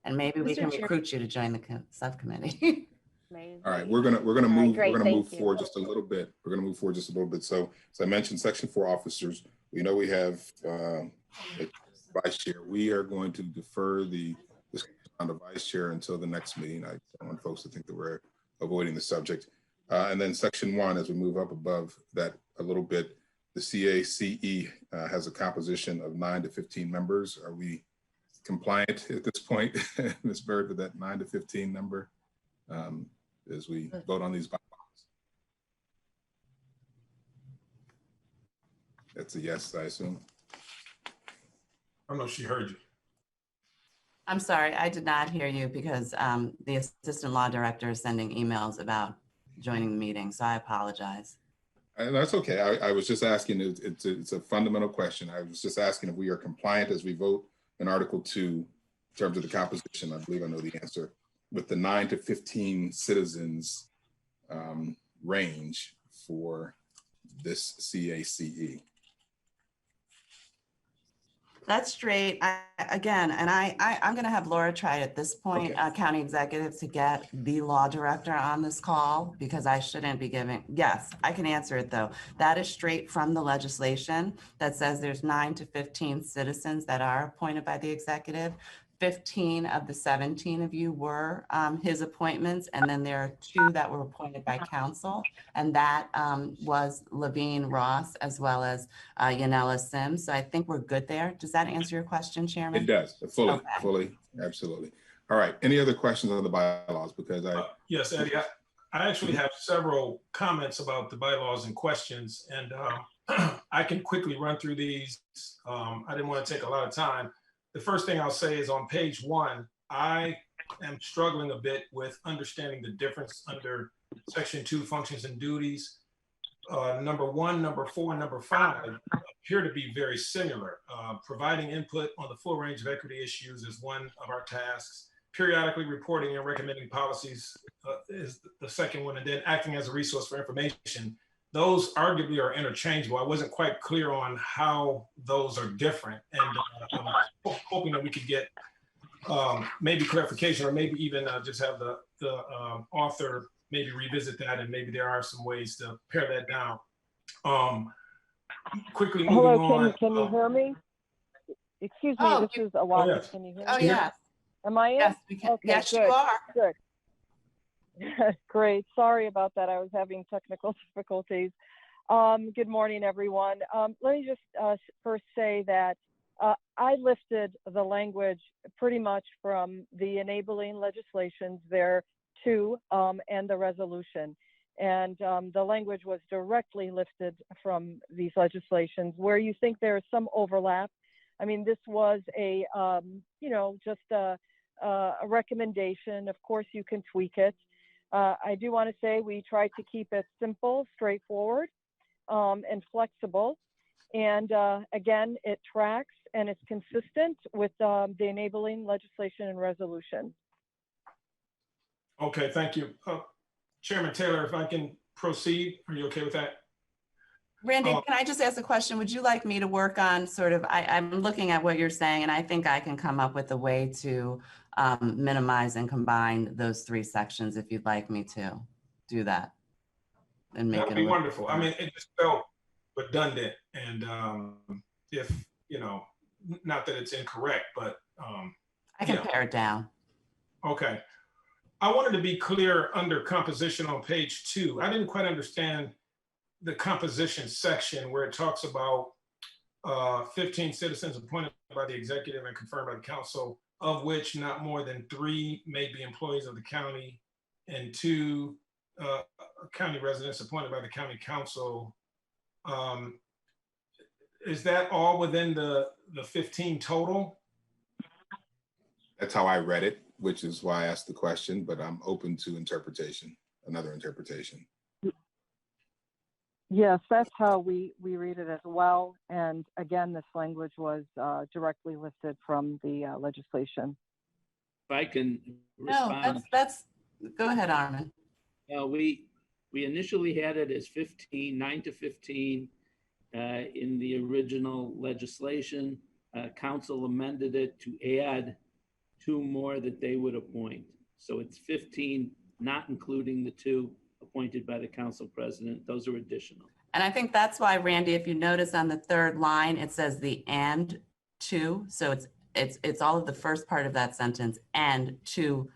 And maybe we can recruit you to join the subcommittee. Amazing. All right, we're gonna move Great, forward just a little bit. We're gonna move forward just a little bit. So as I mentioned, Section 4 officers, we know we have a vice chair. We are going to defer the discussion on the vice chair until the next meeting. I don't want folks to think that we're avoiding the subject. And then Section 1, as we move up above that a little bit, the CACE has a composition of 9 to 15 members. Are we compliant at this point, Ms. Bird, with that 9 to 15 number as we vote on these bylaws? That's a yes, I assume. I don't know if she heard you. I'm sorry, I did not hear you, because the assistant law director is sending emails about joining the meeting, so I apologize. And that's okay. I was just asking, it's a fundamental question. I was just asking if we are compliant as we vote in Article 2 in terms of the composition. I believe I know the answer. With the 9 to 15 citizens range for this CACE? That's straight. I'm going to have Laura try at this point, Okay. County Executive, to get the law director on this call because I shouldn't be giving. Yes, I can answer it though. That is straight from the legislation that says there's 9 to 15 citizens that are appointed by the executive. 15 of the 17 of you were his appointments, and then there are 2 that were appointed by council, and that was Levine Ross as well as Yanela Sims. So I think we're good there. Does that answer your question, Chairman? It does, fully, Okay. fully, absolutely. All right, any other questions on the bylaws? Because Yes, Eddie, I actually have several comments about the bylaws and questions, and I can quickly run through these. I didn't want to take a lot of time. The first thing I'll say is on page 1, I am struggling a bit with understanding the difference under section 2, functions and duties. Number 1, number 4, and number 5 appear to be very similar. Providing input on the full range of equity issues is one of our tasks. Periodically reporting and recommending policies is the second one, and then acting as a resource for information. Those arguably are interchangeable. I wasn't quite clear on how those are different, and I'm hoping that we could get maybe clarification, or maybe even just have the author maybe revisit that, and maybe there are some ways to pare that down. Quickly moving on. Can you hear me? Excuse me, this is Alana. yes. Can you hear Oh, me? yes. Am I in? Yes, we can. Okay, Yes, good, you are. Good. Great. Sorry about that. I was having technical difficulties. Good morning, everyone. Let me just first say that I lifted the language pretty much from the enabling legislations there too, and the resolution. And the language was directly lifted from these legislations where you think there is some overlap. I mean, this was a, just a recommendation. Of course, you can tweak it. I do want to say we tried to keep it simple, straightforward, and flexible. And again, it tracks and it's consistent with the enabling legislation and resolution. Okay, thank you. Chairman Taylor, if I can proceed, are you okay with that? Randy, can I just ask a question? Would you like me to work on sort of, I'm looking at what you're saying, and I think I can come up with a way to minimize and combine those 3 sections if you'd like me to do that. And make That'd it be wonderful. I mean, it just felt redundant, and if, not that it's incorrect, but I can pare it down. Okay. I wanted to be clear under composition on page 2. I didn't quite understand the composition section where it talks about 15 citizens appointed by the executive and confirmed by the council, of which not more than 3 may be employees of the county, and 2 county residents appointed by the county council. Is that all within the 15 total? that's how I read it, which is why I asked the question, but I'm open to interpretation, another interpretation. Yes, that's how we read it as well. And again, this language was directly lifted from the legislation. If I can No, respond. go ahead, Armin. We initially had it as 15, 9 to 15 in the original legislation. Council amended it to add 2 more that they would appoint. So it's 15, not including the 2 appointed by the council president. Those are additional. And I think that's why, Randy, if you notice on the 3rd line, it says the and 2. So it's all of the first part of that sentence, and 2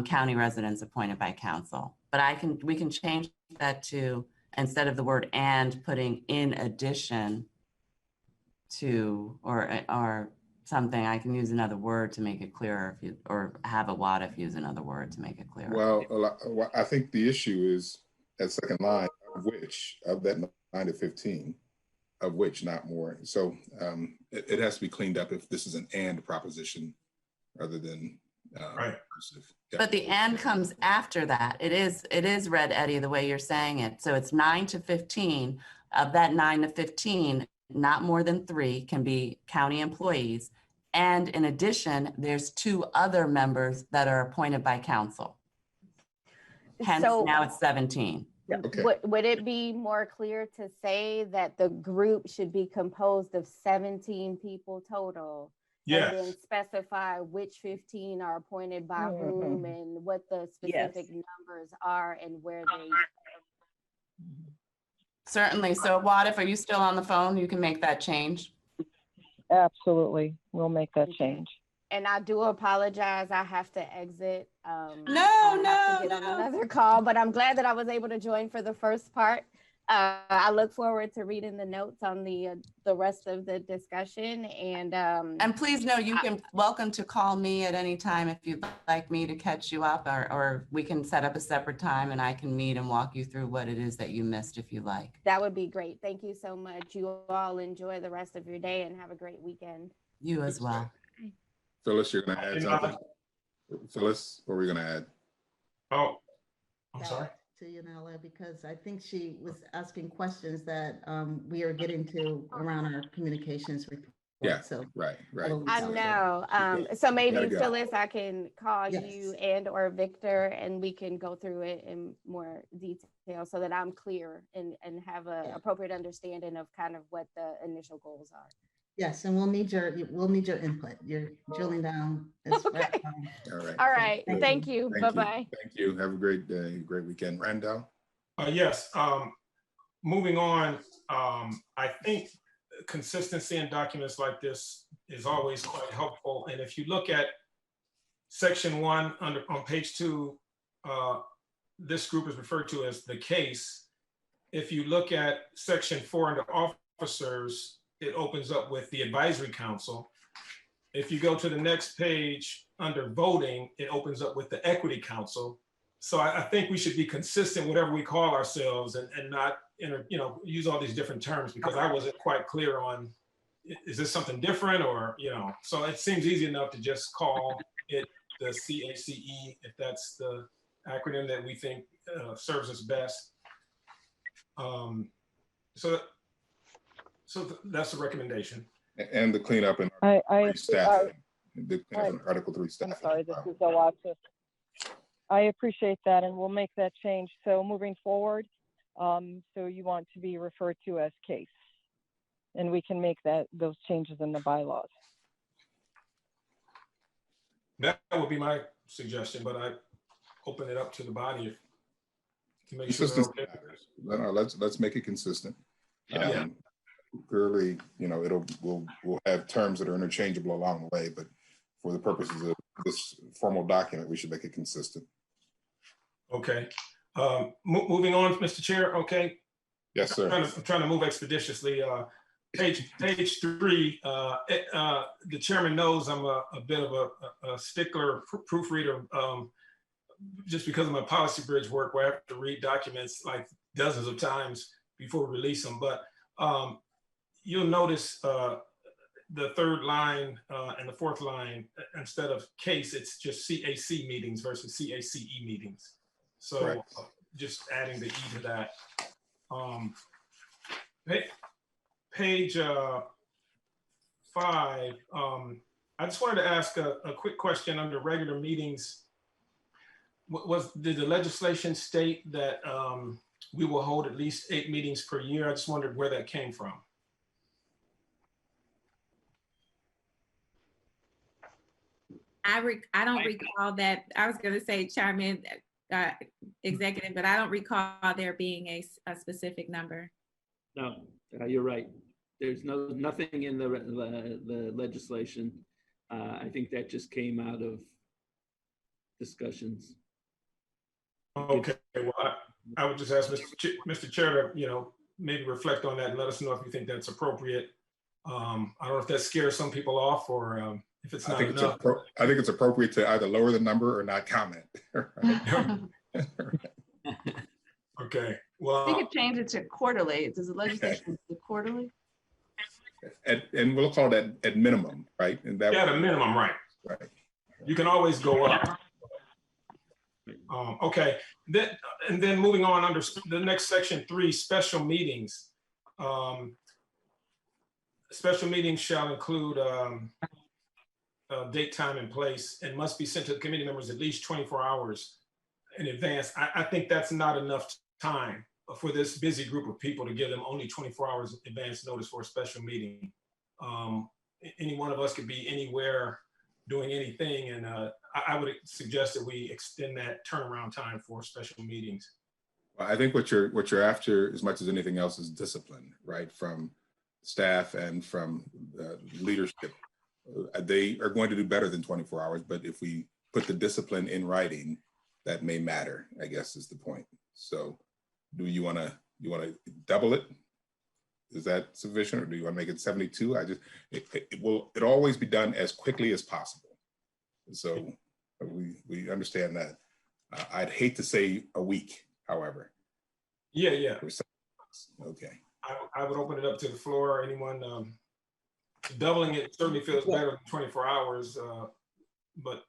county residents appointed by council. But we can change that to, instead of the word and, putting in addition to, or something. I can use another word to make it clearer, or have a Awada use another word to make it clearer. Well, I think the issue is that second line, of that 9 to 15, of which not more. So it has to be cleaned up if this is an and proposition rather than right. Yeah. But the and comes after that. It is read, Eddie, the way you're saying it. So it's 9 to 15. Of that 9 to 15, not more than 3 can be county employees. And in addition, there's 2 other members that are appointed by council. Hence, So- now it's 17. Okay. Would it be more clear to say that the group should be composed of 17 people total? Yes. And then specify which 15 are appointed by whom and what the specific numbers are and where they. Certainly. So Wadif, are you still on the phone? You can make that change. Absolutely. We'll make that change. And I do apologize. I have to exit. No, I have to get on another call, but I'm glad that I was able to join for the first part. I look forward to reading the notes on the rest of the discussion. And please know you can welcome to call me at any time if you'd like me to catch you up, or we can set up a separate time and I can meet and walk you through what it is that you missed if you like. That would be great. Thank you so much. You all enjoy the rest of your day and have a great weekend. You as well. Phyllis, you're going to add something? Phyllis, what were we going to add? Oh, I'm sorry. To Yanela, because I think she was asking questions that we are getting to around our communications report. Yeah, so right. I know. So maybe go. Phyllis, I can call Yes. you and or Victor, and we can go through it in more detail so that I'm clear and have a appropriate understanding of kind of what the initial goals are. Yes, and we'll need your input. You're drilling down. Okay. All right. All right. Thank you. Bye-bye. Thank you. Have a great day, great weekend. Randall? Yes. Moving on, I think consistency in documents like this is always quite helpful. And if you look at section 1 on page 2, this group is referred to as the case. If you look at section 4 under officers, it opens up with the advisory council. If you go to the next page under voting, it opens up with the equity council. So I think we should be consistent whatever we call ourselves and not use all these different terms, because I wasn't quite clear on, is this something different or, so it seems easy enough to just call it the CACE if that's the acronym that we think serves us best. So that's the recommendation. And the cleanup and staffing. The cleanup and Article 3 staffing. I'm sorry, this is Alexis. I appreciate that, and we'll make that change. So moving forward, so you want to be referred to as case, and we can make those changes in the bylaws. That would be my suggestion, but I open it up to the body to make sure they're okay. No, let's make it consistent. Yeah. Clearly, we'll have terms that are interchangeable along the way, but for the purposes of this formal document, we should make it consistent. Okay. Moving on, Mr. Chair. Okay. Yes, sir. I'm trying to move expeditiously. Page 3. The chairman knows I'm a bit of a stickler proofreader, just because of my Policy Bridge work, where I have to read documents like dozens of times before we release them. But you'll notice the third line and the fourth line, instead of case, it's just CAC meetings versus CACE meetings. So just adding the E to that. Page 5, I just wanted to ask a quick question under regular meetings. Did the legislation state that we will hold at least 8 meetings per year? I just wondered where that came from. I don't recall that. I was going to say chime in, executive, but I don't recall there being a specific number. No, you're right. There's nothing in the legislation. I think that just came out of discussions. Okay, well, I would just ask Mr. Chair to, maybe reflect on that and let us know if you think that's appropriate. I don't know if that scares some people off or if it's not enough. I think it's appropriate to either lower the number or not comment. Okay, well. You could change it to quarterly. Does the legislation do quarterly? And we'll call that at minimum, right? And that at a minimum, right. Right. You can always go up. Okay, and then moving on under the next section 3, special meetings. Special meetings shall include date, time, and place, and must be sent to the committee members at least 24 hours in advance. I think that's not enough time for this busy group of people to give them only 24 hours advance notice for a special meeting. Any one of us could be anywhere doing anything, and I would suggest that we extend that turnaround time for special meetings. Well, I think what you're after, as much as anything else, is discipline, right? From staff and from leadership. They are going to do better than 24 hours, but if we put the discipline in writing, that may matter, I guess is the point. So do you want to double it? Is that sufficient, or do you want to make it 72? It will always be done as quickly as possible. So we understand that. I'd hate to say a week, however. Yeah. Okay. I would open it up to the floor. Anyone, doubling it certainly feels better than 24 hours, but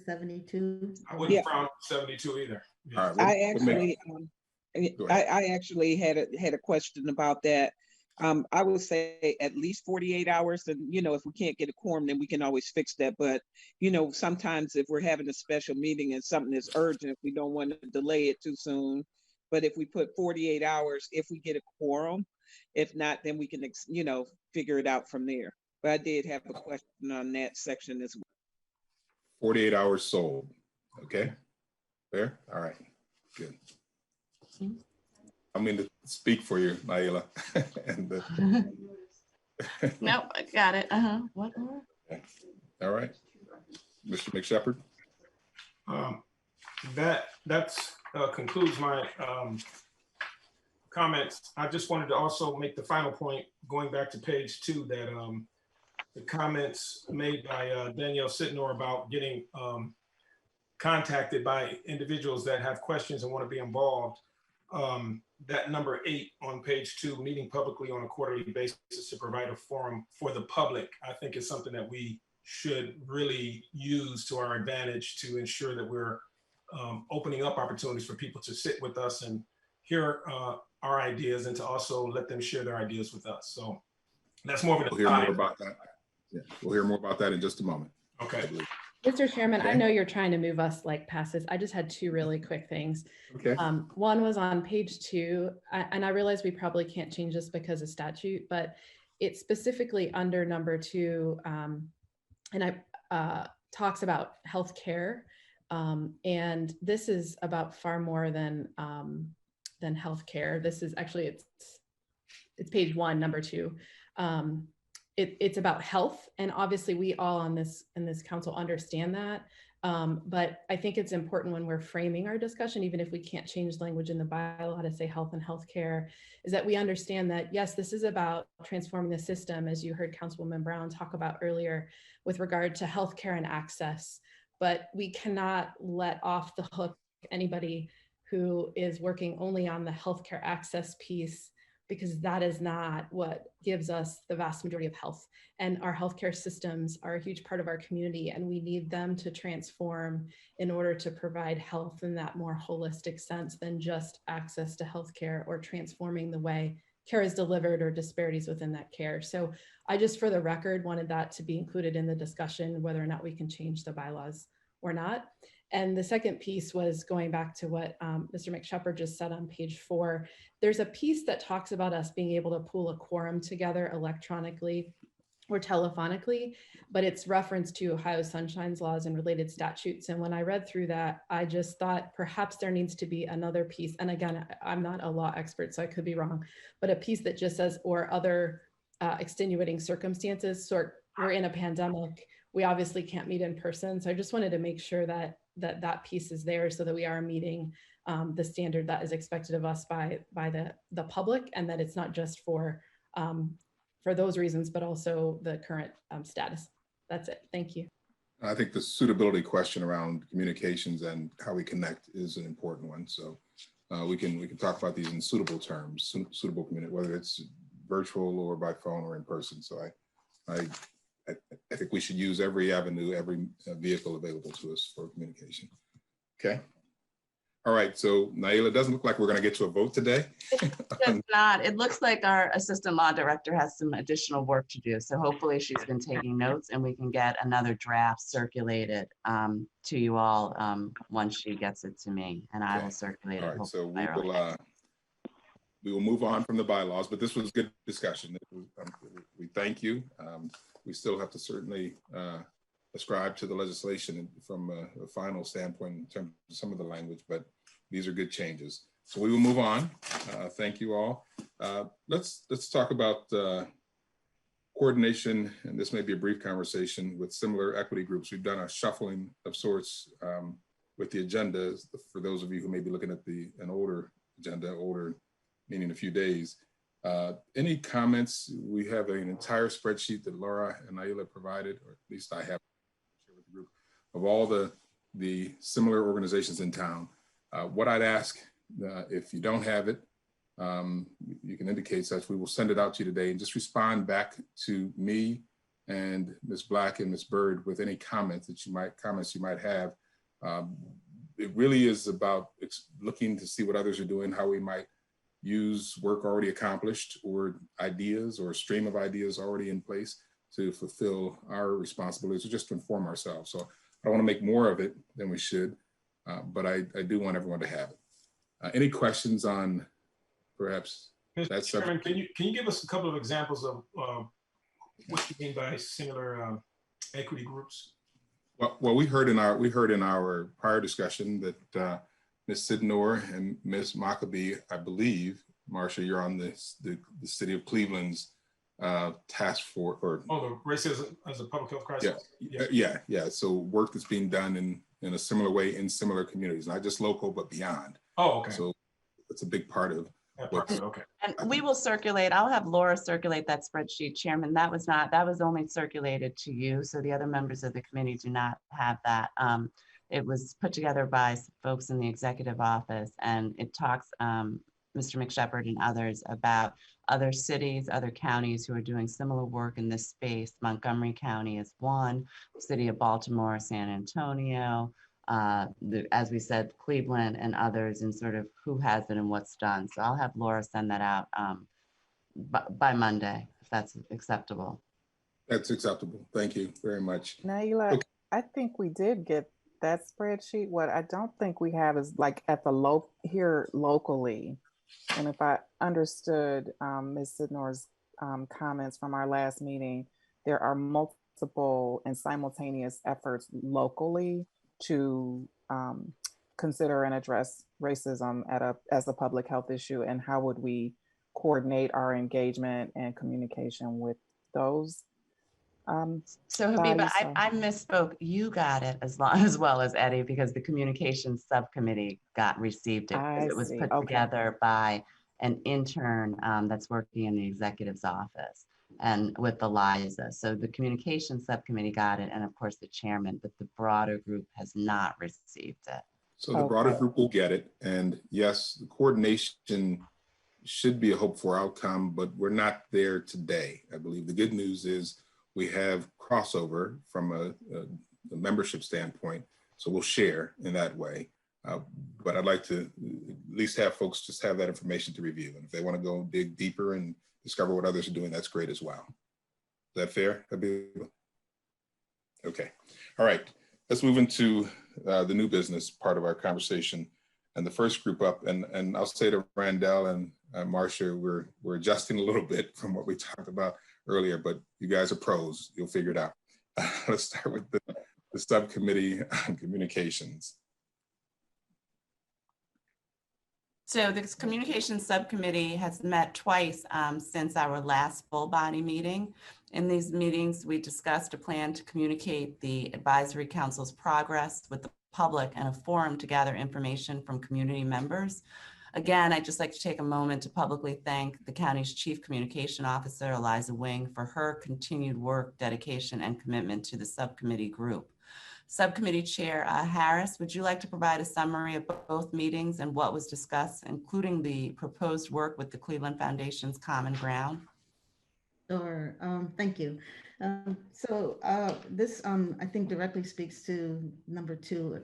72. I wouldn't frown 72 either. Yeah. I actually had a question about that. I would say at least 48 hours, and if we can't get a quorum, then we can always fix that. But sometimes if we're having a special meeting and something is urgent, we don't want to delay it too soon. But if we put 48 hours, if we get a quorum, if not, then we can figure it out from there. But I did have a question on that section as well. 48 hours sold. Okay. Fair. All right. Good. I mean to speak for you, Naila. Nope, I got it. What more? Okay. All right. Mr. McShepard. That concludes my comments. I just wanted to also make the final point, going back to page 2, that the comments made by Danielle Sitnor about getting contacted by individuals that have questions and want to be involved. That number 8 on page 2, meeting publicly on a quarterly basis to provide a forum for the public, I think is something that we should really use to our advantage to ensure that we're opening up opportunities for people to sit with us and hear our ideas, and to also let them share their ideas with us. So that's more of an We'll hear more about that. Yeah, we'll hear more about that in just a moment. Okay. Mr. Chairman, Okay. I know you're trying to move us past this. I just had 2 really quick things. Okay. One was on page 2, and I realize we probably can't change this because of statute, but it's specifically under number 2, and I talks about healthcare, and this is about far more than healthcare. This is actually it's page 1, number 2. It's about health, and obviously we all in this council understand that. But I think it's important when we're framing our discussion, even if we can't change language in the bylaw to say health and healthcare, is that we understand that, yes, this is about transforming the system, as you heard Councilwoman Brown talk about earlier, with regard to healthcare and access. But we cannot let off the hook anybody who is working only on the healthcare access piece, because that is not what gives us the vast majority of health. And our healthcare systems are a huge part of our community, and we need them to transform in order to provide health in that more holistic sense than just access to healthcare or transforming the way care is delivered or disparities within that care. So I just, for the record, wanted that to be included in the discussion, whether or not we can change the bylaws or not. And the second piece was going back to what Mr. McShepard just said on page 4. There's a piece that talks about us being able to pull a quorum together electronically or telephonically, but it's reference to Ohio Sunshine's laws and related statutes. And when I read through that, I just thought perhaps there needs to be another piece. And again, I'm not a law expert, so I could be wrong, but a piece that just says, or other extenuating circumstances. So we're in a pandemic. We obviously can't meet in person. So I just wanted to make sure that that piece is there so that we are meeting the standard that is expected of us by the public, and that it's not just for those reasons, but also the current status. That's it. Thank you. I think the suitability question around communications and how we connect is an important one. So we can talk about these in suitable terms, suitable community, whether it's virtual or by phone or in person. So I think we should use every avenue, every vehicle available to us for communication. Okay. All right, so Naila, it doesn't look like we're going to get to a vote today. It's not. It looks like our assistant law director has some additional work to do. So hopefully she's been taking notes and we can get another draft circulated to you all once she gets it to me, and I will circulate it. All right, so by early next week. we will move on from the bylaws, but this was good discussion. We thank you. We still have to certainly ascribe to the legislation from a final standpoint in terms of some of the language, but these are good changes. So we will move on. Thank you all. Let's talk about coordination, and this may be a brief conversation with similar equity groups. We've done a shuffling of sorts with the agenda. For those of you who may be looking at an older agenda, older meaning a few days. Any comments? We have an entire spreadsheet that Laura and Naila provided, or at least I have with the group, of all the similar organizations in town. What I'd ask, if you don't have it, you can indicate such. We will send it out to you today, and just respond back to me and Ms. Black and Ms. Bird with any comments you might have. It really is about looking to see what others are doing, how we might use work already accomplished or ideas or a stream of ideas already in place to fulfill our responsibilities or just to inform ourselves. So I don't want to make more of it than we should, but I do want everyone to have it. Any questions on perhaps Mr. Chairman, can you give us a couple of examples of what you mean by similar equity groups? Well, we heard in our prior discussion that Ms. Sidnor and Ms. Maccabee, I believe, Marcia, you're on the City of Cleveland's task force. Or the racism as a public health crisis. Yeah. So work that's being done in a similar way in similar communities, not just local but beyond. Oh, okay. So it's a big part of. Okay. And we will circulate. I'll have Laura circulate that spreadsheet, Chairman. That was only circulated to you, so the other members of the committee do not have that. It was put together by folks in the executive office, and it talks, Mr. McShepard and others, about other cities, other counties who are doing similar work in this space. Montgomery County is one, City of Baltimore, San Antonio, as we said, Cleveland and others, and sort of who has it and what's done. So I'll have Laura send that out by Monday, if that's acceptable. That's acceptable. Thank you very much. Naila, okay. I think we did get that spreadsheet. What I don't think we have is like at the here locally. And if I understood Ms. Sidnor's comments from our last meeting, there are multiple and simultaneous efforts locally to consider and address racism as a public health issue, and how would we coordinate our engagement and communication with those? So Habiba, I misspoke. You got it as well as Eddie, because the communications subcommittee received it. It was put together by an intern that's working in the executive's office and with Eliza. So the communications subcommittee got it, and of course the chairman, but the broader group has not received it. So the broader group will get it. And yes, the coordination should be a hoped for outcome, but we're not there today. I believe the good news is we have crossover from a membership standpoint, so we'll share in that way. But I'd like to at least have folks just have that information to review. And if they want to go dig deeper and discover what others are doing, that's great as well. Is that fair? Okay. All right. Let's move into the new business part of our conversation. And the first group up, and I'll say to Randall and Marcia, we're adjusting a little bit from what we talked about earlier, but you guys are pros. You'll figure it out. Let's start with the subcommittee on communications. So this communications subcommittee has met twice since our last full body meeting. In these meetings, we discussed a plan to communicate the advisory council's progress with the public and a forum to gather information from community members. Again, I'd just like to take a moment to publicly thank the county's Chief Communication Officer, Eliza Wing, for her continued work, dedication, and commitment to the subcommittee group. Subcommittee Chair Harris, would you like to provide a summary of both meetings and what was discussed, including the proposed work with the Cleveland Foundation's Common Ground? Sure. Thank you. This, I think, directly speaks to number two,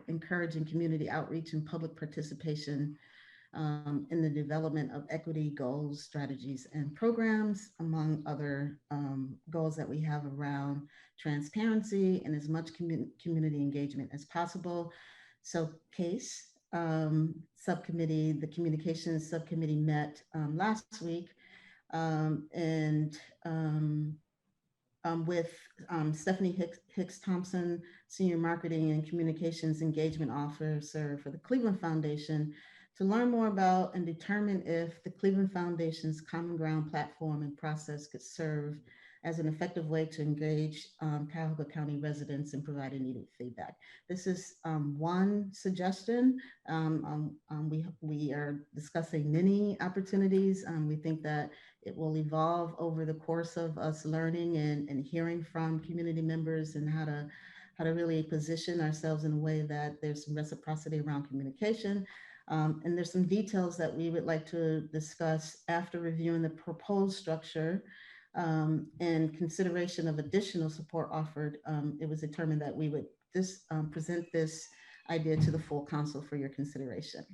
encouraging community outreach and public participation in the development of equity goals, strategies, and programs, among other goals that we have around transparency and as much community engagement as possible. So CASE subcommittee, the communications subcommittee met last week and with Stephanie Hicks Thompson, Senior Marketing and Communications Engagement Officer for the Cleveland Foundation, to learn more about and determine if the Cleveland Foundation's Common Ground platform and process could serve as an effective way to engage Cuyahoga County residents and provide needed feedback. This is one suggestion. We are discussing many opportunities. We think that it will evolve over the course of us learning and hearing from community members and how to really position ourselves in a way that there's some reciprocity around communication. And there's some details that we would like to discuss after reviewing the proposed structure and consideration of additional support offered. It was determined that we would present this idea to the full council for your consideration.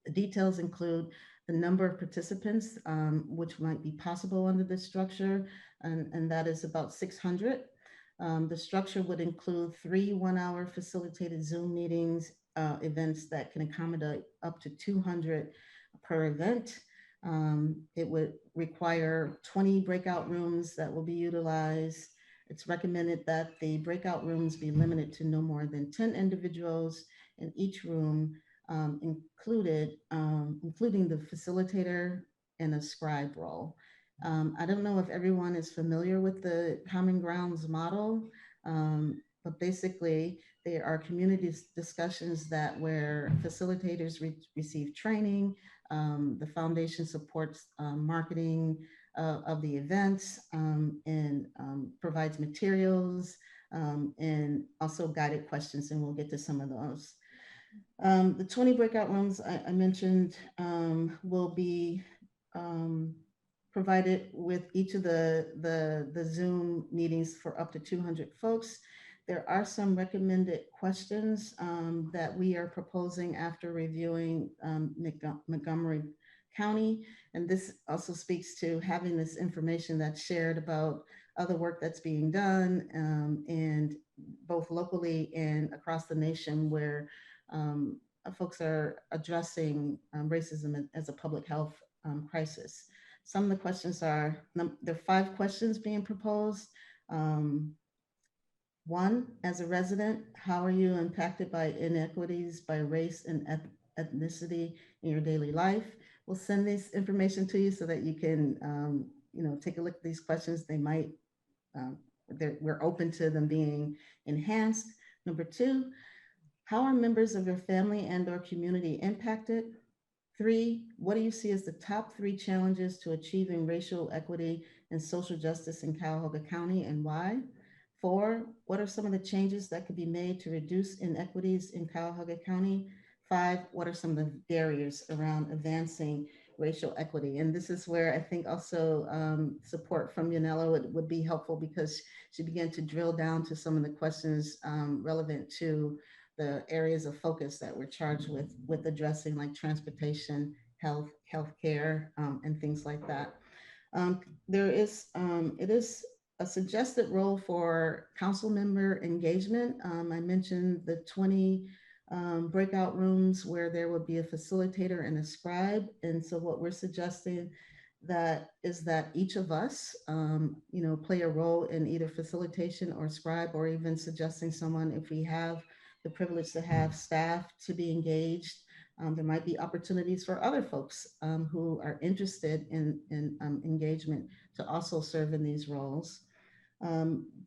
The details include the number of participants, which might be possible under this structure, and that is about 600. The structure would include 3 one-hour facilitated Zoom meetings, events that can accommodate up to 200 per event. It would require 20 breakout rooms that will be utilized. It's recommended that the breakout rooms be limited to no more than 10 individuals in each room, including the facilitator and a scribe role. I don't know if everyone is familiar with the Common Grounds model, but basically there are community discussions where facilitators receive training. The foundation supports marketing of the events and provides materials and also guided questions, and we'll get to some of those. The 20 breakout rooms I mentioned will be provided with each of the Zoom meetings for up to 200 folks. There are some recommended questions that we are proposing after reviewing Montgomery County. And this also speaks to having this information that's shared about other work that's being done and both locally and across the nation where folks are addressing racism as a public health crisis. Some of the questions there are 5 questions being proposed. 1, as a resident, how are you impacted by inequities by race and ethnicity in your daily life? We'll send this information to you so that you can, take a look at these questions. They might, we're open to them being enhanced. Number 2, how are members of your family and/or community impacted? 3, what do you see as the top 3 challenges to achieving racial equity and social justice in Cuyahoga County and why? 4, what are some of the changes that could be made to reduce inequities in Cuyahoga County? 5, what are some of the barriers around advancing racial equity? And this is where I think also support from Yanela would be helpful, because she began to drill down to some of the questions relevant to the areas of focus that we're charged with addressing, like transportation, healthcare, and things like that. It is a suggested role for council member engagement. I mentioned the 20 breakout rooms where there would be a facilitator and a scribe. And so what we're suggesting is that each of us, play a role in either facilitation or scribe, or even suggesting someone, if we have the privilege to have staff to be engaged. There might be opportunities for other folks who are interested in engagement to also serve in these roles.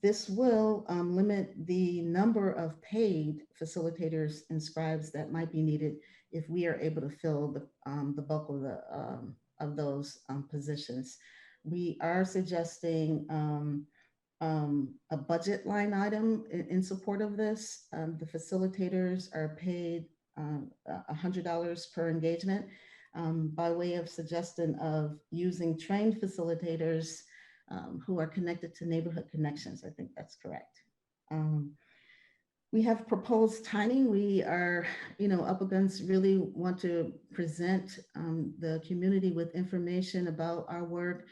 This will limit the number of paid facilitators and scribes that might be needed if we are able to fill the bulk of those positions. We are suggesting a budget line item in support of this. The facilitators are paid $100 per engagement by way of suggestion of using trained facilitators who are connected to Neighborhood Connections. I think that's correct. We have proposed timing. We are, up against really want to present the community with information about our work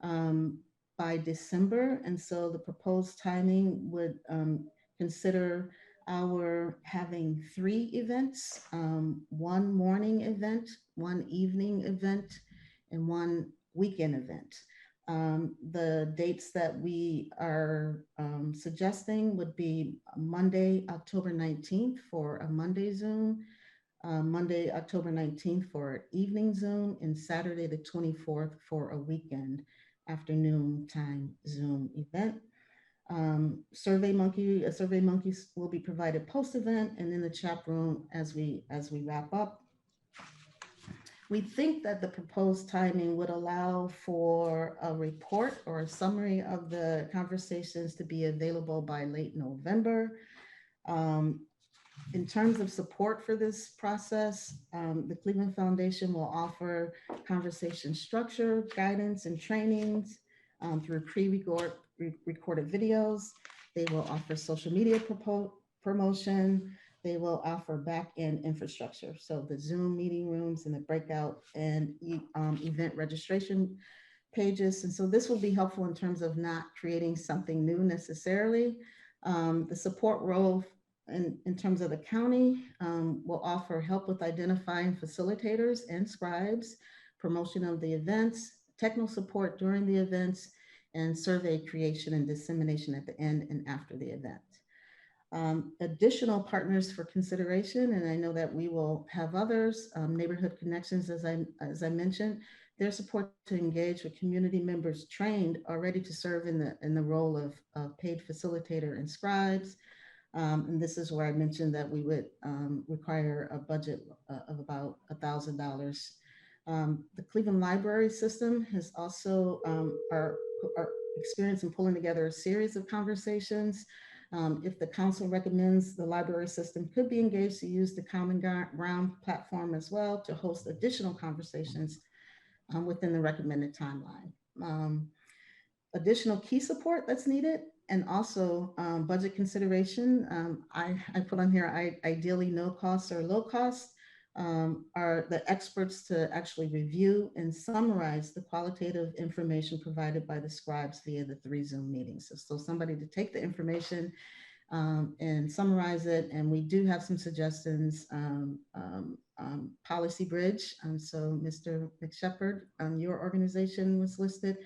by December. And so the proposed timing would consider our having 3 events, 1 morning event, 1 evening event, and 1 weekend event. The dates that we are suggesting would be Monday, October 19th for a Monday Zoom, Monday, October 19th for an evening Zoom, and Saturday the 24th for a weekend afternoon time Zoom event. SurveyMonkeys will be provided post-event and in the chat room as we wrap up. We think that the proposed timing would allow for a report or a summary of the conversations to be available by late November. In terms of support for this process, the Cleveland Foundation will offer conversation structure, guidance, and trainings through pre-recorded videos. They will offer social media promotion. They will offer back-end infrastructure. So the Zoom meeting rooms and the breakout and event registration pages. And so this will be helpful in terms of not creating something new necessarily. The support role in terms of the county will offer help with identifying facilitators and scribes, promotion of the events, technical support during the events, and survey creation and dissemination at the end and after the event. Additional partners for consideration, and I know that we will have others, Neighborhood Connections, as I mentioned, their support to engage with community members trained or ready to serve in the role of paid facilitator and scribes. And this is where I mentioned that we would require a budget of about $1,000. The Cleveland Library System has also our experience in pulling together a series of conversations. If the council recommends, the library system could be engaged to use the Common Ground platform as well to host additional conversations within the recommended timeline. Additional key support that's needed, and also budget consideration. I put on here, ideally no cost or low cost, are the experts to actually review and summarize the qualitative information provided by the scribes via the 3 Zoom meetings. So somebody to take the information and summarize it. And we do have some suggestions, Policy Bridge. So Mr. McShepard, your organization was listed,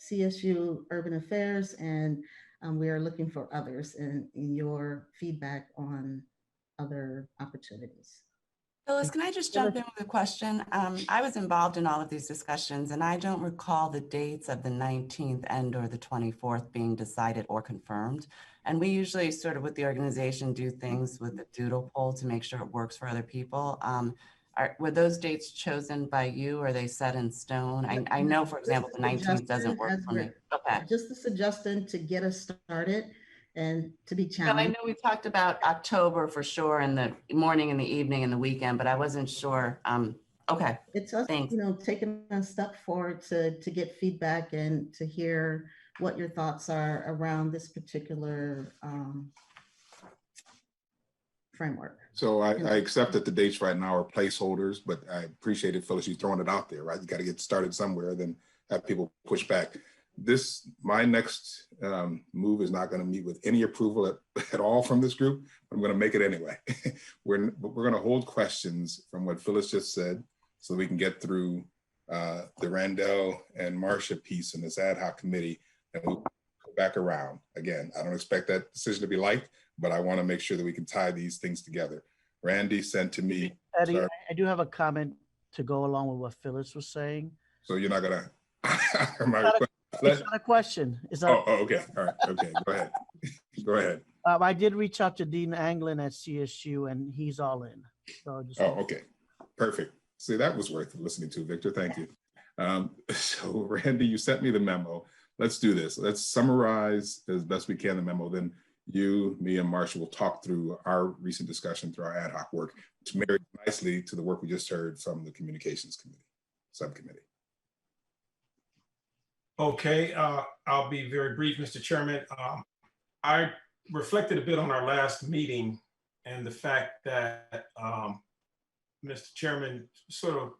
CSU Urban Affairs, and we are looking for others in your feedback on other opportunities. Phyllis, can I just jump in with a question? I was involved in all of these discussions, and I don't recall the dates of the 19th and or the 24th being decided or confirmed. And we usually sort of with the organization do things with the doodle poll to make sure it works for other people. Were those dates chosen by you, or are they set in stone? I know, for example, the 19th doesn't work for me. Okay. Just a suggestion to get us started and to be challenged. Well, I know we talked about October for sure, in the morning and the evening and the weekend, but I wasn't sure. Okay. It's us, taking a step forward to get feedback and to hear what your thoughts are around this particular framework. So I accept that the dates right now are placeholders, but I appreciate it, Phyllis, you throwing it out there, right? You got to get started somewhere, then have people push back. My next move is not going to meet with any approval at all from this group. I'm going to make it anyway. We're going to hold questions from what Phyllis just said so we can get through the Randall and Marcia piece in this ad hoc committee, and we'll go back around. Again, I don't expect that decision to be liked, but I want to make sure that we can tie these things together. Randy sent to me. Eddie, I do have a comment to go along with what Phyllis was saying. So you're not going to... It's not a question. It's not, okay. All right. Okay. Go ahead. Go ahead. I did reach out to Dean Anglin at CSU, and he's all in. So okay. Perfect. See, that was worth listening to, Victor. Thank you. So Randy, you sent me the memo. Let's do this. Let's summarize as best we can the memo. Then you, me, and Marcia will talk through our recent discussion through our ad hoc work, which marries nicely to the work we just heard from the Communications Committee, Subcommittee. Okay, I'll be very brief, Mr. Chairman. I reflected a bit on our last meeting and the fact that Mr. Chairman sort of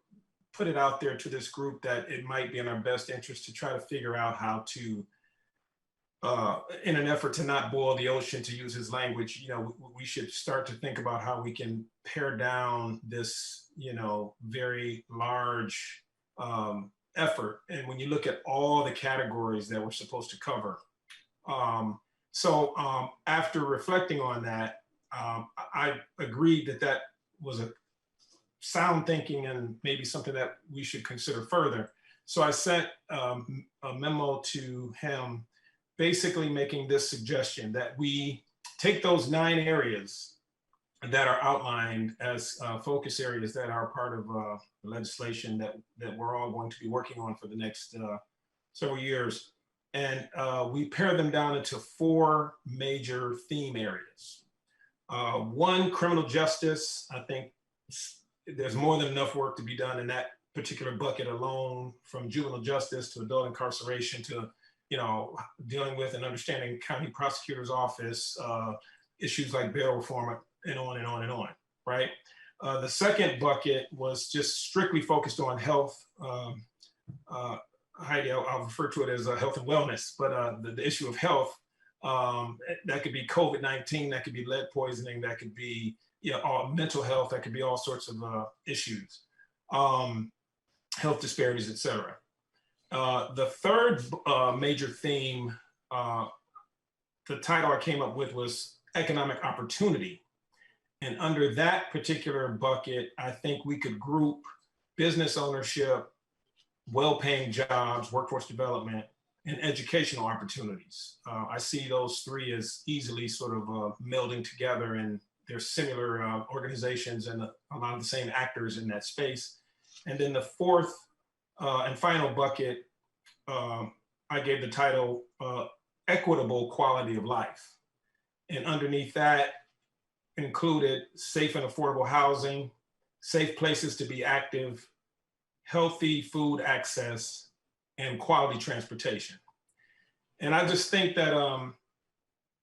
put it out there to this group that it might be in our best interest to try to figure out how to, in an effort to not boil the ocean, to use his language, we should start to think about how we can pare down this, very large effort. And when you look at all the categories that we're supposed to cover. So after reflecting on that, I agreed that that was a sound thinking and maybe something that we should consider further. So I sent a memo to him basically making this suggestion that we take those 9 areas that are outlined as focus areas that are part of legislation that we're all going to be working on for the next several years. And we pare them down into 4 major theme areas. 1, criminal justice. I think there's more than enough work to be done in that particular bucket alone, from juvenile justice to adult incarceration to, dealing with and understanding county prosecutor's office, issues like bail reform, and on and on and on, right? The second bucket was just strictly focused on health. Heidi, I'll refer to it as health and wellness, but the issue of health, that could be COVID-19, that could be lead poisoning, that could be mental health, that could be all sorts of issues, health disparities, et cetera. The third major theme, the title I came up with was economic opportunity. And under that particular bucket, I think we could group business ownership, well-paying jobs, workforce development, and educational opportunities. I see those 3 as easily sort of melding together, and they're similar organizations and a lot of the same actors in that space. And then the fourth and final bucket, I gave the title Equitable Quality of Life. And underneath that included safe and affordable housing, safe places to be active, healthy food access, and quality transportation. And I just think that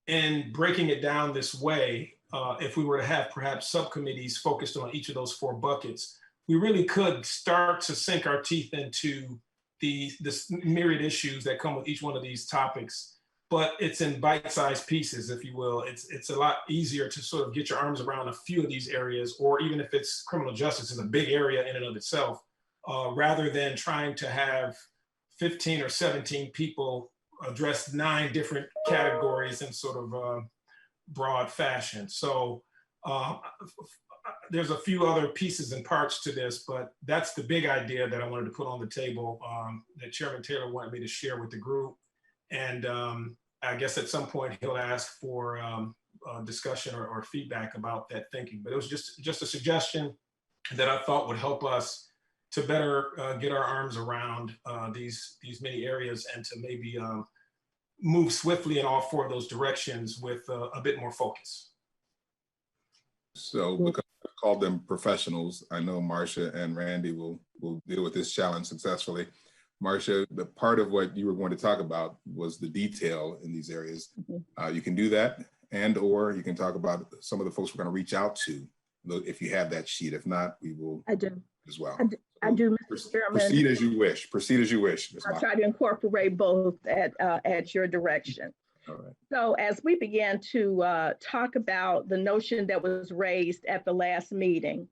in breaking it down this way, if we were to have perhaps subcommittees focused on each of those 4 buckets, we really could start to sink our teeth into the myriad issues that come with each one of these topics. But it's in bite-sized pieces, if you will. It's a lot easier to sort of get your arms around a few of these areas, or even if it's criminal justice is a big area in and of itself, rather than trying to have 15 or 17 people address 9 different categories in sort of broad fashion. So there's a few other pieces and parts to this, but that's the big idea that I wanted to put on the table that Chairman Taylor wanted me to share with the group. And I guess at some point he'll ask for discussion or feedback about that thinking. But it was just a suggestion that I thought would help us to better get our arms around these many areas, and to maybe move swiftly in all 4 of those directions with a bit more focus. So because I called them professionals, I know Marcia and Randy will deal with this challenge successfully. Marcia, the part of what you were going to talk about was the detail in these areas. You can do that, or you can talk about some of the folks we're going to reach out to. If you have that sheet, if not, we will. I do as well. I do, Mr. Chairman. Proceed as you wish. Proceed as you wish. I'll try to incorporate both at your direction. All right. So as we began to talk about the notion that was raised at the last meeting,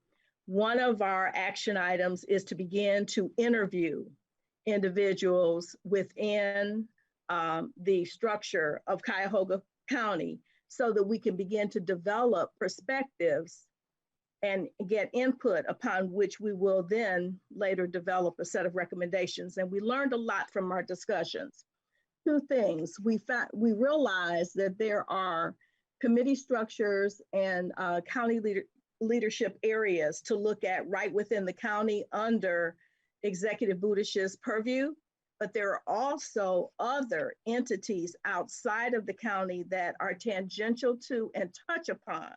one of our action items is to begin to interview individuals within the structure of Cuyahoga County so that we can begin to develop perspectives and get input upon which we will then later develop a set of recommendations. And we learned a lot from our discussions. 2 things. We realized that there are committee structures and county leadership areas to look at right within the county under Executive Budish's purview, but there are also other entities outside of the county that are tangential to and touch upon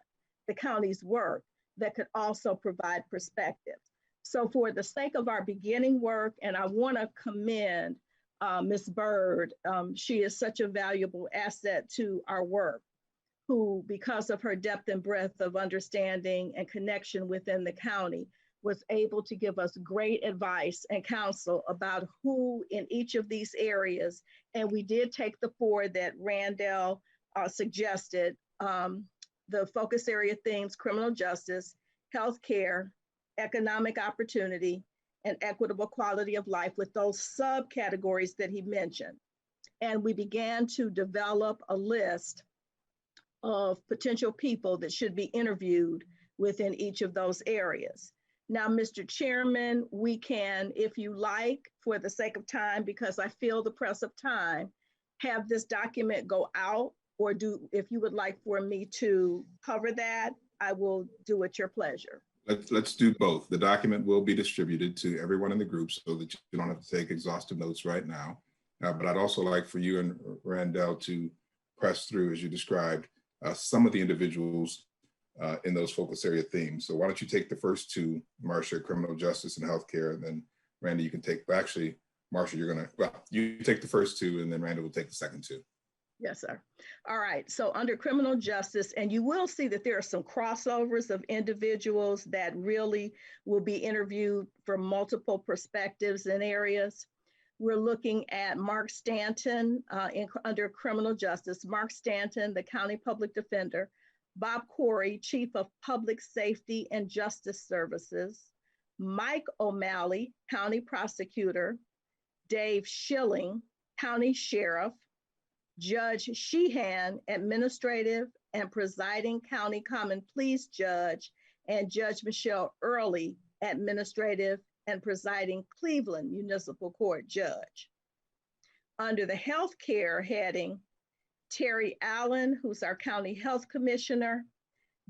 the county's work that could also provide perspective. So for the sake of our beginning work, and I want to commend Ms. Bird. She is such a valuable asset to our work, who, because of her depth and breadth of understanding and connection within the county, was able to give us great advice and counsel about who in each of these areas. And we did take the 4 that Randall suggested, the focus area themes: criminal justice, healthcare, economic opportunity, and equitable quality of life, with those subcategories that he mentioned. And we began to develop a list of potential people that should be interviewed within each of those areas. Now, Mr. Chairman, we can, if you like, for the sake of time, because I feel the press of time, have this document go out, or if you would like for me to cover that, I will do at your pleasure. Let's do both. The document will be distributed to everyone in the group so that you don't have to take exhaustive notes right now. But I'd also like for you and Randall to press through, as you described, some of the individuals in those focus area themes. So why don't you take the first 2, Marcia, criminal justice and healthcare, and then Randy, you can take, actually, Marcia, you take the first 2 and then Randy will take the second 2. Yes, sir. All right. So under criminal justice, and you will see that there are some crossovers of individuals that really will be interviewed from multiple perspectives and areas. We're looking at Mark Stanton under criminal justice, Mark Stanton, the county public defender, Bob Corey, chief of public safety and justice services, Mike O'Malley, county prosecutor, Dave Schilling, county sheriff, Judge Sheehan, administrative and presiding county common pleas judge, and Judge Michelle Early, administrative and presiding Cleveland Municipal Court judge. Under the healthcare heading, Terry Allen, who's our county health commissioner,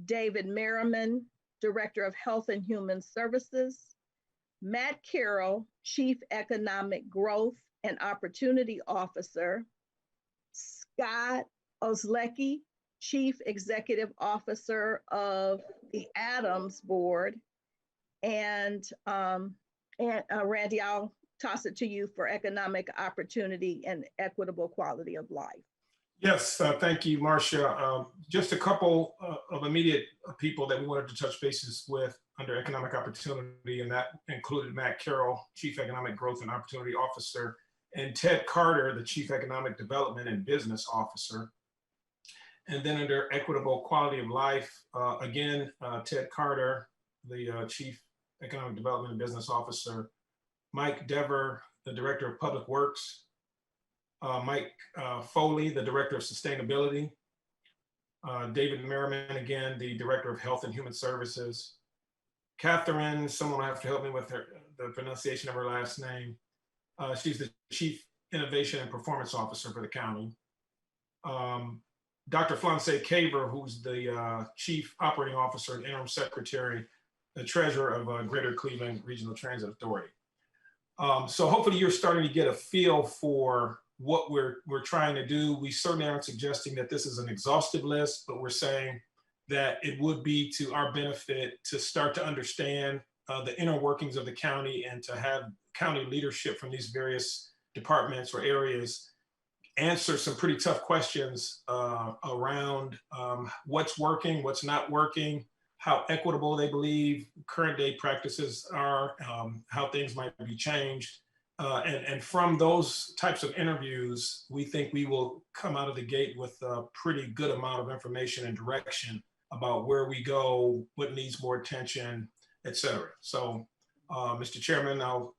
David Merriman, director of health and human services, Matt Carroll, chief economic growth and opportunity officer, Scott Ozlecki, Chief Executive Officer of the Adams Board, and Randy, I'll toss it to you for economic opportunity and equitable quality of life. Yes, thank you, Marcia. Just a couple of immediate people that we wanted to touch bases with under economic opportunity, and that included Matt Carroll, Chief Economic Growth and Opportunity Officer, and Ted Carter, the Chief Economic Development and Business Officer. And then under equitable quality of life, again, Ted Carter, the Chief Economic Development and Business Officer, Mike Dever, the Director of Public Works, Mike Foley, the Director of Sustainability, David Merriman, again, the Director of Health and Human Services, Catherine, someone will have to help me with the pronunciation of her last name. She's the Chief Innovation and Performance Officer for the county. Dr. Flanse Caver, who's the Chief Operating Officer and Interim Secretary, the Treasurer of Greater Cleveland Regional Transit Authority. So hopefully you're starting to get a feel for what we're trying to do. We certainly aren't suggesting that this is an exhaustive list, but we're saying that it would be to our benefit to start to understand the inner workings of the county and to have county leadership from these various departments or areas answer some pretty tough questions around what's working, what's not working, how equitable they believe current day practices are, how things might be changed. And from those types of interviews, we think we will come out of the gate with a pretty good amount of information and direction about where we go, what needs more attention, et cetera. So, Mr. Chairman, I'll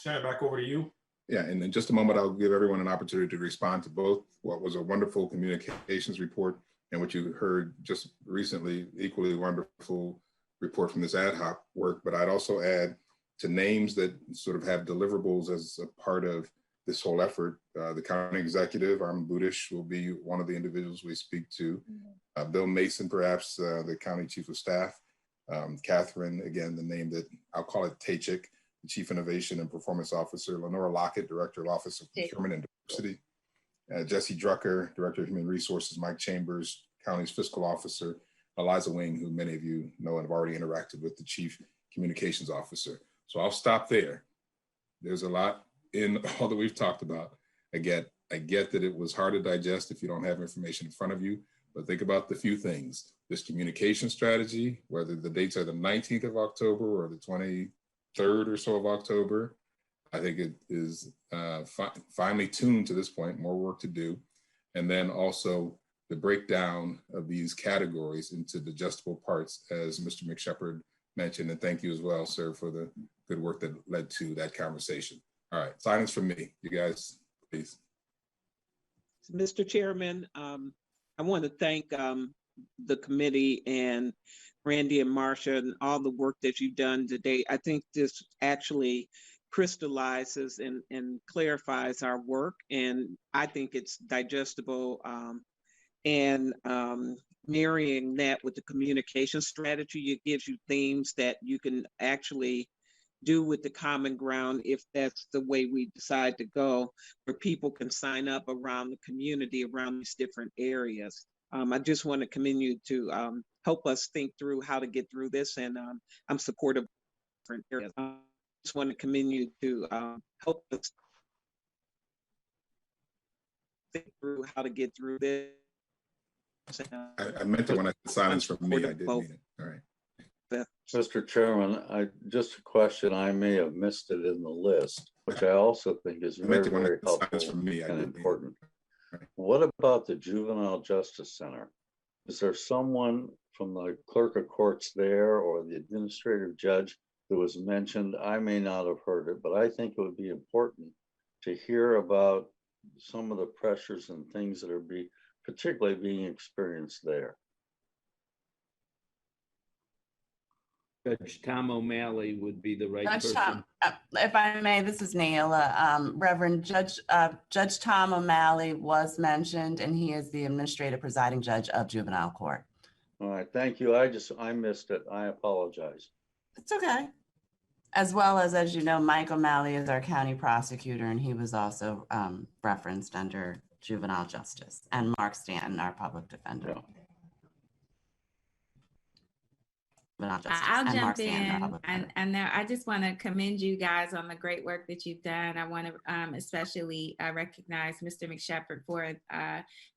turn it back over to you. Yeah, and in just a moment, I'll give everyone an opportunity to respond to both what was a wonderful communications report and what you heard just recently, equally wonderful report from this ad hoc work. But I'd also add to names that sort of have deliverables as a part of this whole effort. The county executive, Armin Budish, will be one of the individuals we speak to. Bill Mason, perhaps the county chief of staff. Catherine, again, the name that I'll call it Tachik, the Chief Innovation and Performance Officer. Lenora Lockett, Director of Office of Procurement and Diversity. Jesse Drucker, Director of Human Resources. Mike Chambers, County's Fiscal Officer. Eliza Wing, who many of you know and have already interacted with, the Chief Communications Officer. So I'll stop there. There's a lot in all that we've talked about. I get that it was hard to digest if you don't have information in front of you, but think about the few things. This communication strategy, whether the dates are the 19th of October or the 23rd or so of October, I think it is finely tuned to this point, more work to do. And then also the breakdown of these categories into digestible parts, as Mr. McShepard mentioned, and thank you as well, sir, for the good work that led to that conversation. All right, silence from me. You guys, please. Mr. Chairman, I want to thank the committee and Randy and Marcia and all the work that you've done today. I think this actually crystallizes and clarifies our work, and I think it's digestible, and marrying that with the communication strategy, it gives you themes that you can actually do with the common ground if that's the way we decide to go, where people can sign up around the community around these different areas. I just want to commend you to help us think through how to get through this, and I'm supportive of different areas. I just want to commend you to help us think through how to get through this. I meant it when I said silence from me. I did mean it. All right. Mr. Chairman, just a question. I may have missed it in the list, which I also think is very, very helpful and important. What about the Juvenile Justice Center? Is there someone from the clerk of courts there or the administrative judge that was mentioned? I may not have heard it, but I think it would be important to hear about some of the pressures and things that are particularly being experienced there. Judge Tom O'Malley would be the right person. Tom, if I may, this is Naila. Reverend Judge Tom O'Malley was mentioned, and he is the administrative presiding judge of juvenile court. All right, thank you. I missed it. I apologize. It's okay. As well as you know, Mike O'Malley is our county prosecutor, and he was also referenced under juvenile justice, and Mark Stanton, our public defender. Yeah. I'll jump in, and now I just want to commend you guys on the great work that you've done. I want to especially recognize Mr. McShepard for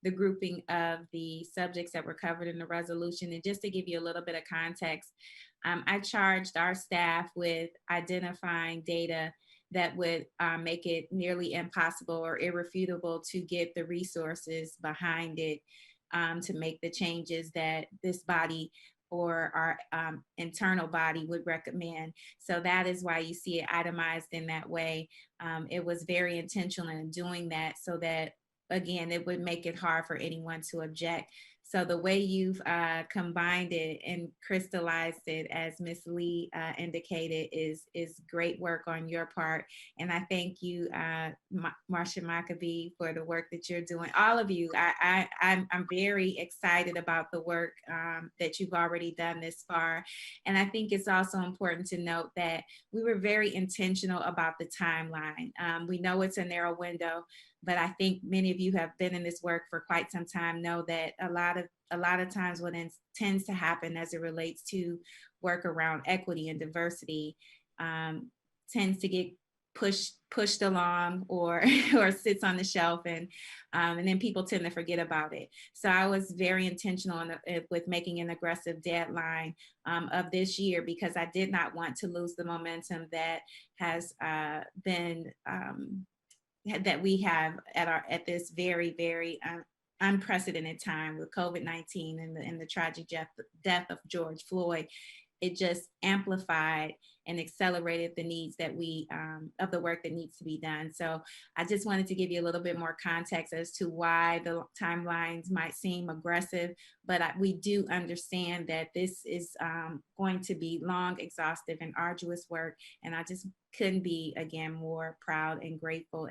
the grouping of the subjects that were covered in the resolution. And just to give you a little bit of context, I charged our staff with identifying data that would make it nearly impossible or irrefutable to get the resources behind it to make the changes that this body or our internal body would recommend. So that is why you see it itemized in that way. It was very intentional in doing that so that, again, it would make it hard for anyone to object. So the way you've combined it and crystallized it, as Ms. Lee indicated, is great work on your part. And I thank you, Marcia Maccabee, for the work that you're doing. All of you, I'm very excited about the work that you've already done this far. And I think it's also important to note that we were very intentional about the timeline. We know it's a narrow window, but I think many of you have been in this work for quite some time, know that a lot of times what tends to happen as it relates to work around equity and diversity tends to get pushed along or sits on the shelf, and then people tend to forget about it. So I was very intentional with making an aggressive deadline of this year, because I did not want to lose the momentum that has been that we have at this very, very unprecedented time with COVID-19 and the tragic death of George Floyd. It just amplified and accelerated the needs that of the work that needs to be done. So I just wanted to give you a little bit more context as to why the timelines might seem aggressive, but we do understand that this is going to be long, exhaustive, and arduous work. And I just couldn't be, again, more proud and grateful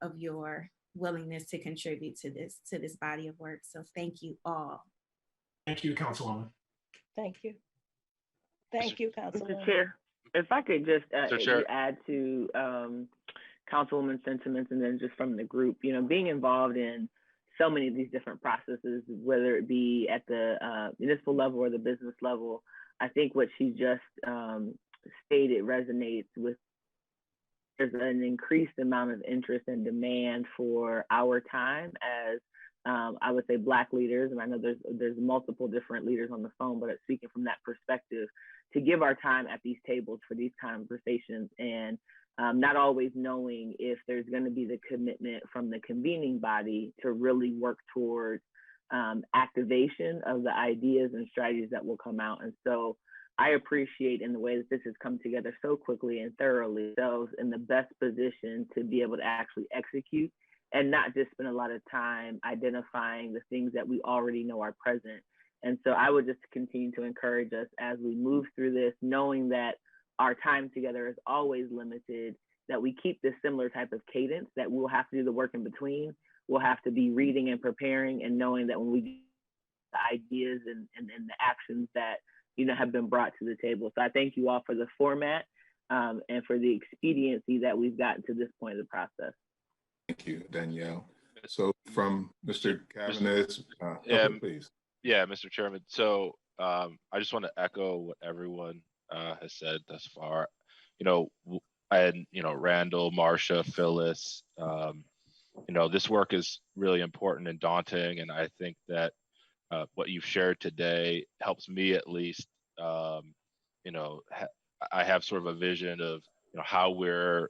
of your willingness to contribute to this body of work. So thank you all. Thank you, Councilwoman. Thank you. Thank you, Councilwoman. Mr. Chair, if I could just add to Councilwoman's sentiments, and then just from the group, being involved in so many of these different processes, whether it be at the municipal level or the business level, I think what she just stated resonates with there's an increased amount of interest and demand for our time as I would say Black leaders, and I know there's multiple different leaders on the phone, but speaking from that perspective, to give our time at these tables for these conversations, and not always knowing if there's going to be the commitment from the convening body to really work towards activation of the ideas and strategies that will come out. And so I appreciate in the way that this has come together so quickly and thoroughly, those in the best position to be able to actually execute and not just spend a lot of time identifying the things that we already know are present. And so I would just continue to encourage us as we move through this, knowing that our time together is always limited, that we keep this similar type of cadence, that we'll have to do the work in between. We'll have to be reading and preparing and knowing that when we get the ideas and the actions that, you know, have been brought to the table. So I thank you all for the format and for the expediency that we've gotten to this point of the process. Thank you, Danielle. So from Mr. Cavanagh, please. Yeah, Mr. Chairman. So I just want to echo what everyone has said thus far. You know, and, you know, Randall, Marcia, Phyllis, you know, this work is really important and daunting. And I think that what you've shared today helps me at least, you know, I have sort of a vision of, you know, how we're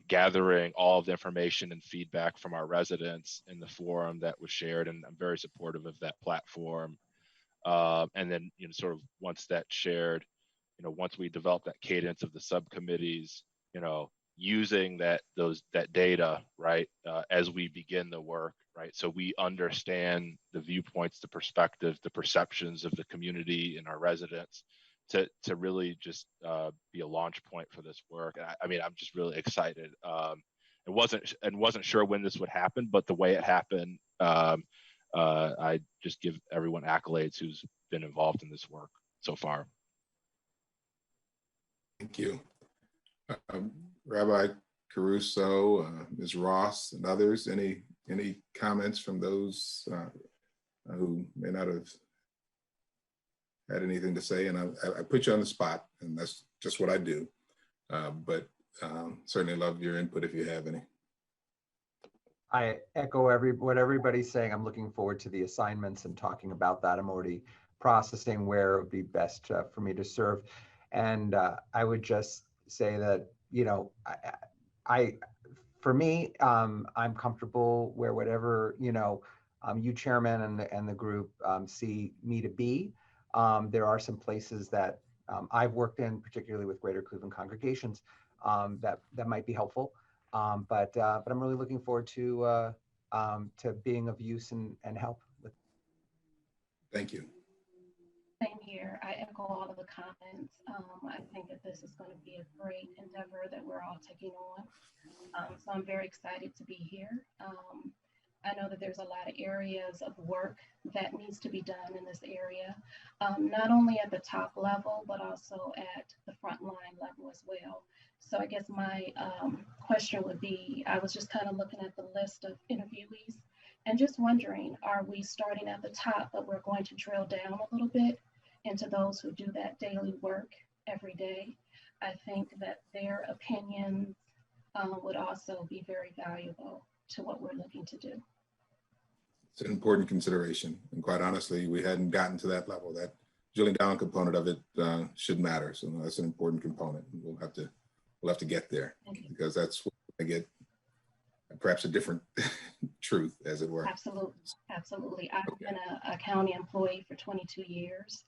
gathering all of the information and feedback from our residents in the forum that was shared, and I'm very supportive of that platform. And then, you know, sort of once that's shared, you know, once we develop that cadence of the subcommittees, you know, using that data, right, as we begin the work, right, so we understand the viewpoints, the perspectives, the perceptions of the community and our residents, to really just be a launch point for this work. And I mean, I'm just really excited. Wasn't sure when this would happen, but the way it happened, I just give everyone accolades who's been involved in this work so far. Thank you. Rabbi Caruso, Ms. Ross, and others, any comments from those who may not have had anything to say? And I put you on the spot, and that's just what I do. But certainly love your input if you have any. I echo what everybody's saying. I'm looking forward to the assignments and talking about that. I'm already processing where it would be best for me to serve. And I would just say that, you know, for me, I'm comfortable where whatever, you know, you chairman and the group see me to be. There are some places that I've worked in, particularly with Greater Cleveland congregations, that might be helpful. But I'm really looking forward to being of use and help with. Thank you. Same here. I echo all of the comments. I think that this is going to be a great endeavor that we're all taking on. So I'm very excited to be here. I know that there's a lot of areas of work that needs to be done in this area, not only at the top level, but also at the frontline level as well. So I guess my question would be, I was just kind of looking at the list of interviewees and just wondering, are we starting at the top, but we're going to drill down a little bit into those who do that daily work every day? I think that their opinions would also be very valuable to what we're looking to do. It's an important consideration. And quite honestly, we hadn't gotten to that level. That drilling down component of it should matter. So that's an important component. We'll have to get there, because that's what I get, perhaps a different truth, as it were. Absolutely, absolutely. I've been a county employee for 22 years,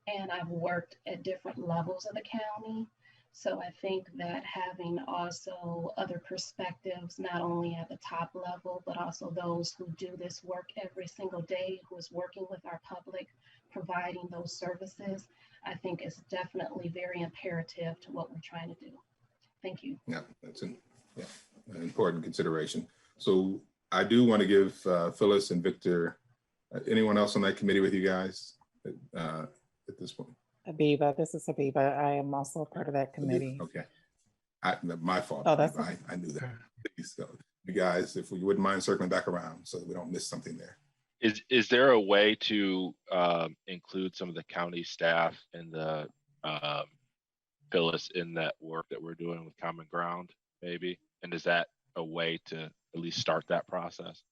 and I've worked at different levels of the county. So I think that having also other perspectives, not only at the top level, but also those who do this work every single day, who is working with our public, providing those services, I think is definitely very imperative to what we're trying to do. Thank you. Yeah, that's an important consideration. So I do want to give Phyllis and Victor, anyone else on that committee with you guys at this point? Abiba, this is Abiba. I am also a part of that committee. Okay. My fault. Oh, that's I knew that. Please, so you guys, if we wouldn't mind circling back around so that we don't miss something there. Is there a way to include some of the county staff and the Phyllis in that work that we're doing with Common Ground? maybe? And is that a way to at least start that process?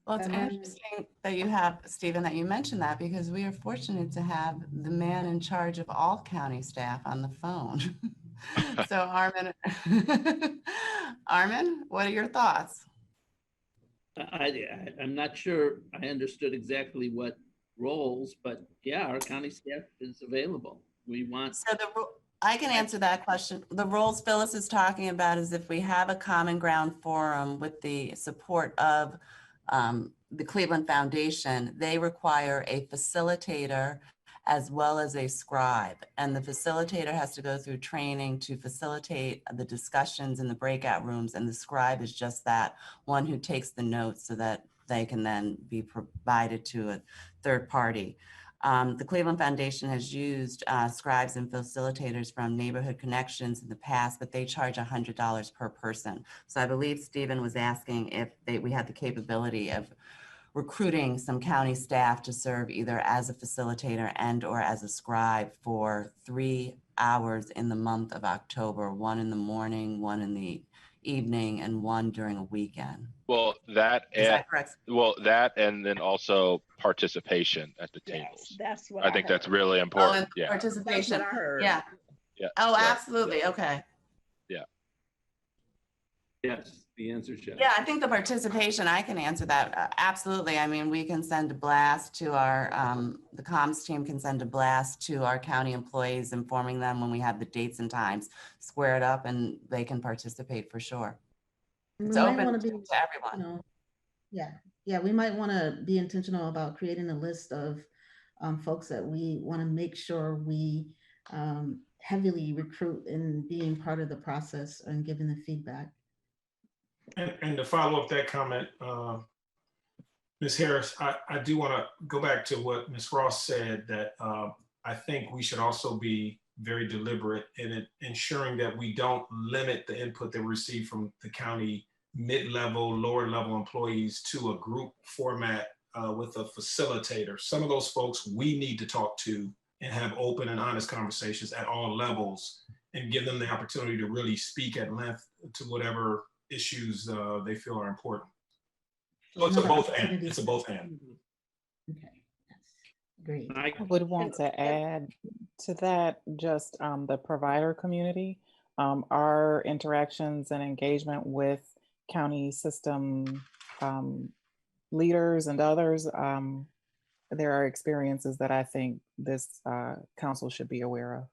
Well, it's interesting that you have, Stephen, that you mentioned that, because we are fortunate to have the man in charge of all county staff on the phone. So Armin, Armin, what are your thoughts? I'm not sure I understood exactly what roles, but yeah, our county staff is available. We want. So I can answer that question. The roles Phyllis is talking about is if we have a common ground forum with the support of the Cleveland Foundation, they require a facilitator as well as a scribe. And the facilitator has to go through training to facilitate the discussions in the breakout rooms. And the scribe is just that one who takes the notes so that they can then be provided to a third party. The Cleveland Foundation has used scribes and facilitators from Neighborhood Connections in the past, but they charge $100 per person. So I believe Stephen was asking if we had the capability of recruiting some county staff to serve either as a facilitator and or as a scribe for 3 hours in the month of October, 1 in the morning, 1 in the evening, and 1 during a weekend. Well, that Is that correct? Well, that and then also participation at the tables. That's what I think that's really important. Oh, and participation. That's what I heard. Yeah. Yeah. Oh, Right. absolutely. Okay. Yeah. Yes, the answer is yes. Yeah, I think the participation, I can answer that. Absolutely. I mean, we can send a blast to our, the comms team can send a blast to our county employees, informing them when we have the dates and times, square it up, and they can participate for sure. It's We might open wanna to be, everyone. Yeah, we might want to be intentional about creating a list of folks that we want to make sure we heavily recruit in being part of the process and giving the feedback. And to follow up that comment, Ms. Harris, I do want to go back to what Ms. Ross said, that I think we should also be very deliberate in ensuring that we don't limit the input that we receive from the county mid-level, lower-level employees to a group format with a facilitator. Some of those folks we need to talk to and have open and honest conversations at all levels and give them the opportunity to really speak at length to whatever issues they feel are important. So it's a both and. It's a both and. Great. I would want to add to that just the provider community, our interactions and engagement with county system leaders and others. There are experiences that I think this council should be aware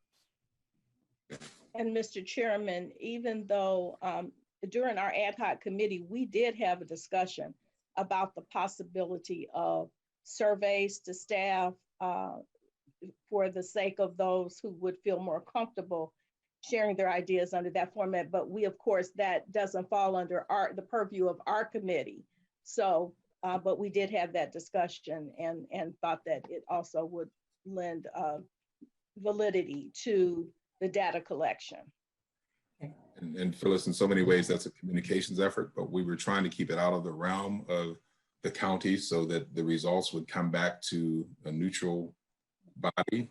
of. And Mr. Chairman, even though during our ad hoc committee, we did have a discussion about the possibility of surveys to staff for the sake of those who would feel more comfortable sharing their ideas under that format. But we, of course, that doesn't fall under the purview of our committee. So, but we did have that discussion and thought that it also would lend validity to the data collection. And Phyllis, in so many ways, that's a communications effort, but we were trying to keep it out of the realm of the county so that the results would come back to a neutral body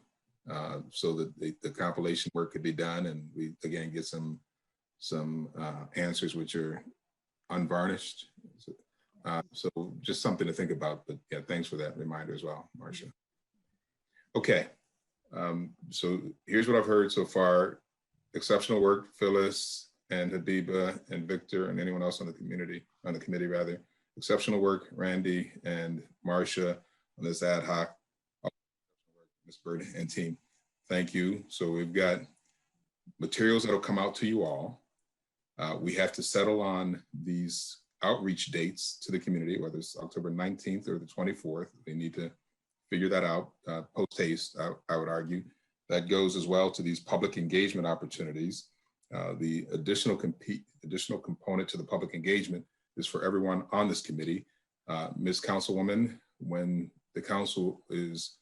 so that the compilation work could be done. And we, again, get some answers which are unvarnished. So just something to think about, but yeah, thanks for that reminder as well, Marcia. Okay, so here's what I've heard so far. Exceptional work, Phyllis and Habiba and Victor and anyone else on the committee rather. Exceptional work, Randy and Marcia on this ad hoc. Ms. Bird and team, thank you. So we've got materials that'll come out to you all. We have to settle on these outreach dates to the community, whether it's October 19th or the 24th. They need to figure that out post haste, I would argue. That goes as well to these public engagement opportunities. The additional component to the public engagement is for everyone on this committee. Ms. Councilwoman, when the council is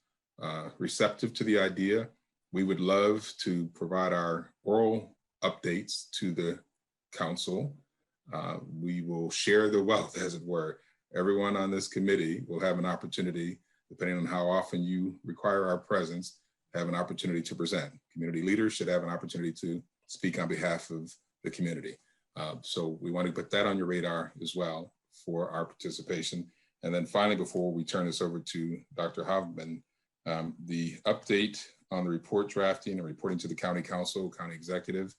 receptive to the idea, we would love to provide our oral updates to the council. We will share the wealth, as it were. Everyone on this committee will have an opportunity, depending on how often you require our presence, have an opportunity to present. Community leaders should have an opportunity to speak on behalf of the community. So we want to put that on your radar as well for our participation. And then finally, before we turn this over to Dr. Havemann, the update on the report drafting and reporting to the county council, county executive,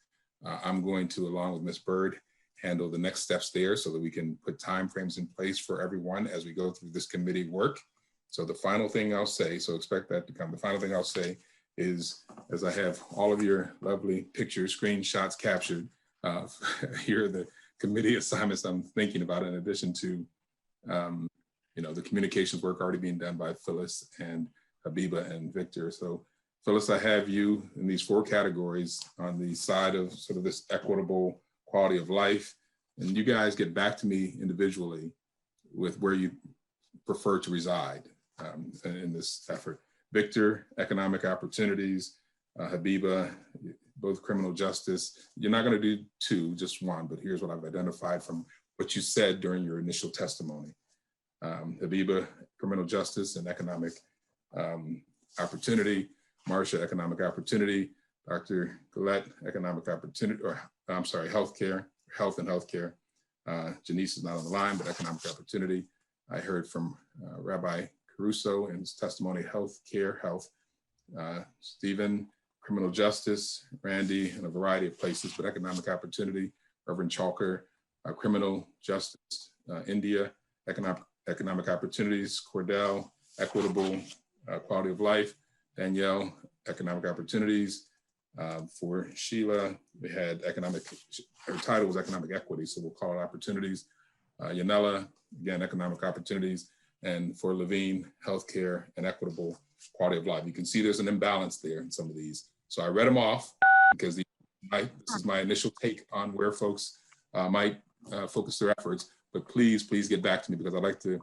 I'm going to, along with Ms. Bird, handle the next steps there so that we can put timeframes in place for everyone as we go through this committee work. So the final thing I'll say, so expect that to come. The final thing I'll say is, as I have all of your lovely pictures, screenshots captured, here are the committee assignments I'm thinking about, in addition to, the communications work already being done by Phyllis and Habiba and Victor. So Phyllis, I have you in these 4 categories on the side of sort of this equitable quality of life. And you guys get back to me individually with where you prefer to reside in this effort. Victor, economic opportunities, Habiba, both criminal justice. You're not going to do 2, just 1, but here's what I've identified from what you said during your initial testimony. Habiba, criminal justice and economic opportunity. Marcia, economic opportunity. Dr. Collette, economic opportunity, or I'm sorry, healthcare, health and healthcare. Janice is not on the line, but economic opportunity. I heard from Rabbi Caruso in his testimony, healthcare, health. Stephen, criminal justice. Randy, in a variety of places, but economic opportunity. Reverend Chalker, criminal justice. India, economic opportunities. Cordell, equitable quality of life. Danielle, economic opportunities. For Sheila, we had her title was economic equity, so we'll call it opportunities. Yanela, again, economic opportunities. And for Levine, healthcare and equitable quality of life. You can see there's an imbalance there in some of these. So I read them off because this is my initial take on where folks might focus their efforts. But please get back to me, because I'd like to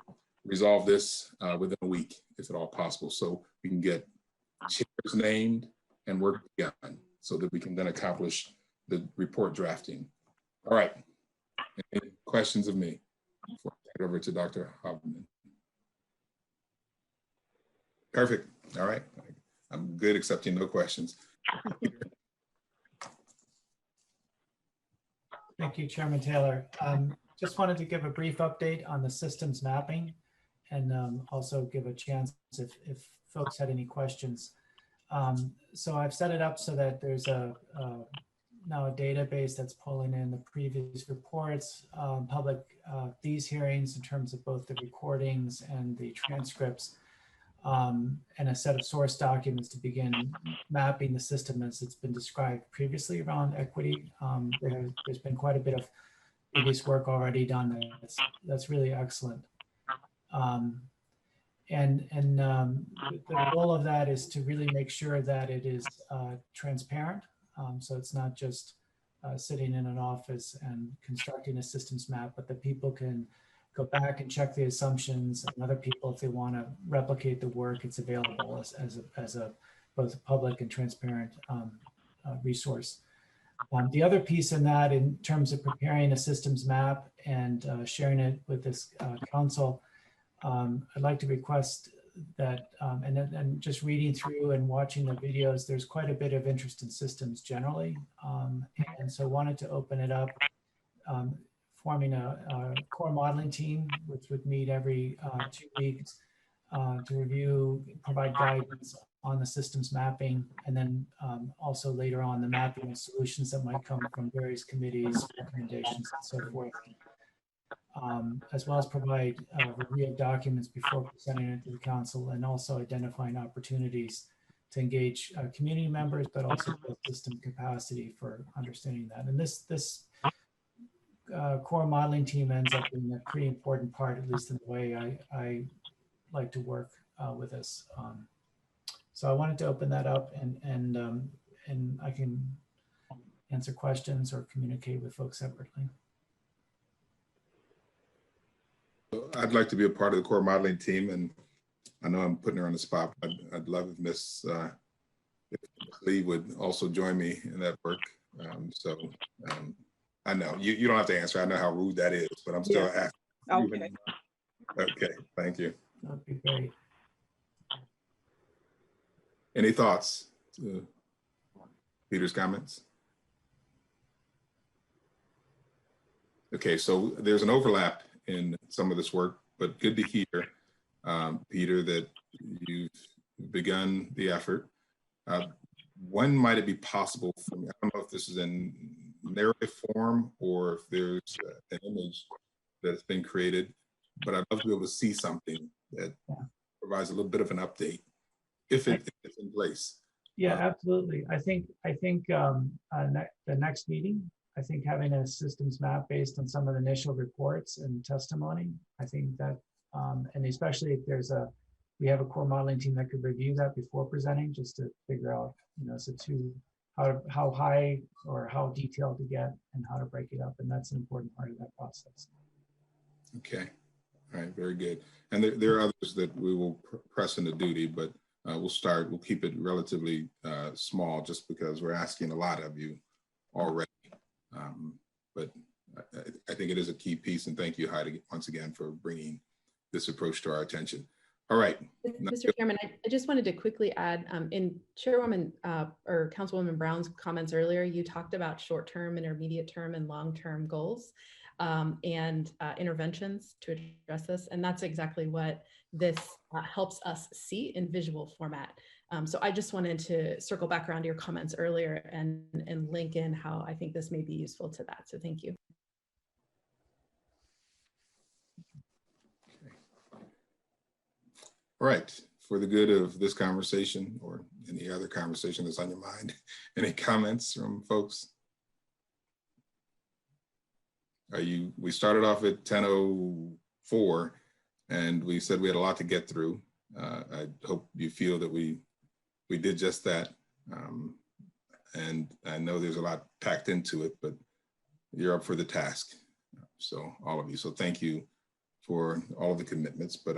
resolve this within a week, if at all possible, so we can get chairs named and work together so that we can then accomplish the report drafting. All right. Any questions of me before I turn it over to Dr. Havemann? Perfect. All right. I'm good accepting no questions. Thank you, Chairman Taylor. Just wanted to give a brief update on the systems mapping, and also give a chance if folks had any questions. So I've set it up so that there's now a database that's pulling in the previous reports, public these hearings in terms of both the recordings and the transcripts, and a set of source documents to begin mapping the system as it's been described previously around equity. There's been quite a bit of previous work already done there. That's really excellent. The goal of that is to really make sure that it is transparent. So it's not just sitting in an office and constructing a systems map, but that people can go back and check the assumptions, and other people, if they want to replicate the work, it's available as a both a public and transparent resource. The other piece in that, in terms of preparing a systems map and sharing it with this council, I'd like to request that, and just reading through and watching the videos, there's quite a bit of interest in systems generally. And so wanted to open it up, forming a core modeling team, which would meet every 2 weeks to review, provide guidance on the systems mapping, and then also later on the mapping of solutions that might come from various committees, recommendations, and so forth. As well as provide review of documents before presenting it to the council, and also identifying opportunities to engage community members, but also build system capacity for understanding that. And this core modeling team ends up being a pretty important part, at least in the way I like to work with this. So I wanted to open that up, and I can answer questions or communicate with folks separately. I'd like to be a part of the core modeling team, and I know I'm putting her on the spot. I'd love if Ms. Lee would also join me in that work. I know you don't have to answer. I know how rude that is, but I'm still asking. Okay. Okay, thank you. That'd be great. Any thoughts to Peter's comments? Okay, so there's an overlap in some of this work, but good to hear, Peter, that you've begun the effort. When might it be possible for me? I don't know if this is in narrative form or if there's an image that's been created, but I'd love to be able to see something that provides a little bit of an update if it's in place. Yeah, absolutely. I think the next meeting, I think having a systems map based on some of the initial reports and testimony, I think that, and especially if we have a core modeling team that could review that before presenting, just to figure out, how high or how detailed to get and how to break it up. And that's an important part of that process. Okay. All right. Very good. And there are others that we will press into duty, but we'll keep it relatively small just because we're asking a lot of you already. But I think it is a key piece, and thank you, Heidi, once again for bringing this approach to our attention. All right. Mr. Chairman, I just wanted to quickly add, in Chairwoman or Councilwoman Brown's comments earlier, you talked about short-term, intermediate-term, and long-term goals and interventions to address this, and that's exactly what this helps us see in visual format. So I just wanted to circle back around to your comments earlier and link in how I think this may be useful to that. So thank you. All right. For the good of this conversation or any other conversation that's on your mind, any comments from folks? We started off at 10:04 and we said we had a lot to get through. I hope you feel that we did just that. And I know there's a lot packed into it, but you're up for the task. So all of you. So thank you for all of the commitments, but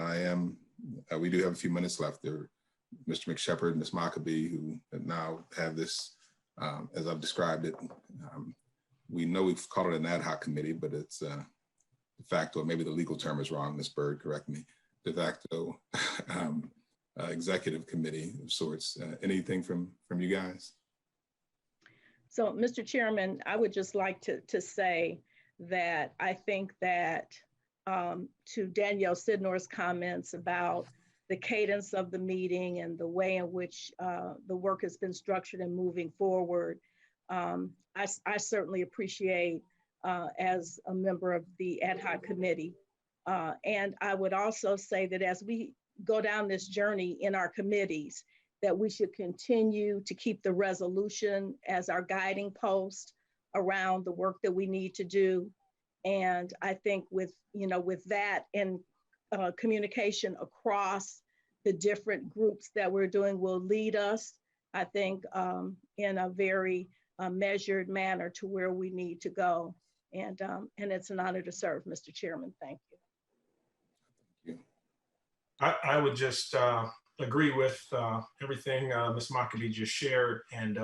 we do have a few minutes left there. Mr. McShepard, Ms. Maccabee, who now have this, as I've described it, we know we've called it an ad hoc committee, but it's de facto, maybe the legal term is wrong, Ms. Bird, correct me, de facto executive committee of sorts. Anything from you guys? So, Mr. Chairman, I would just like to say that I think that to Danielle Sidnor's comments about the cadence of the meeting and the way in which the work has been structured and moving forward, I certainly appreciate as a member of the ad hoc committee. And I would also say that as we go down this journey in our committees, that we should continue to keep the resolution as our guiding post around the work that we need to do. And I think with that and communication across the different groups that we're doing will lead us, I think, in a very measured manner to where we need to go. And it's an honor to serve, Mr. Chairman. Thank you. I would just agree with everything Ms. Maccabee just shared. And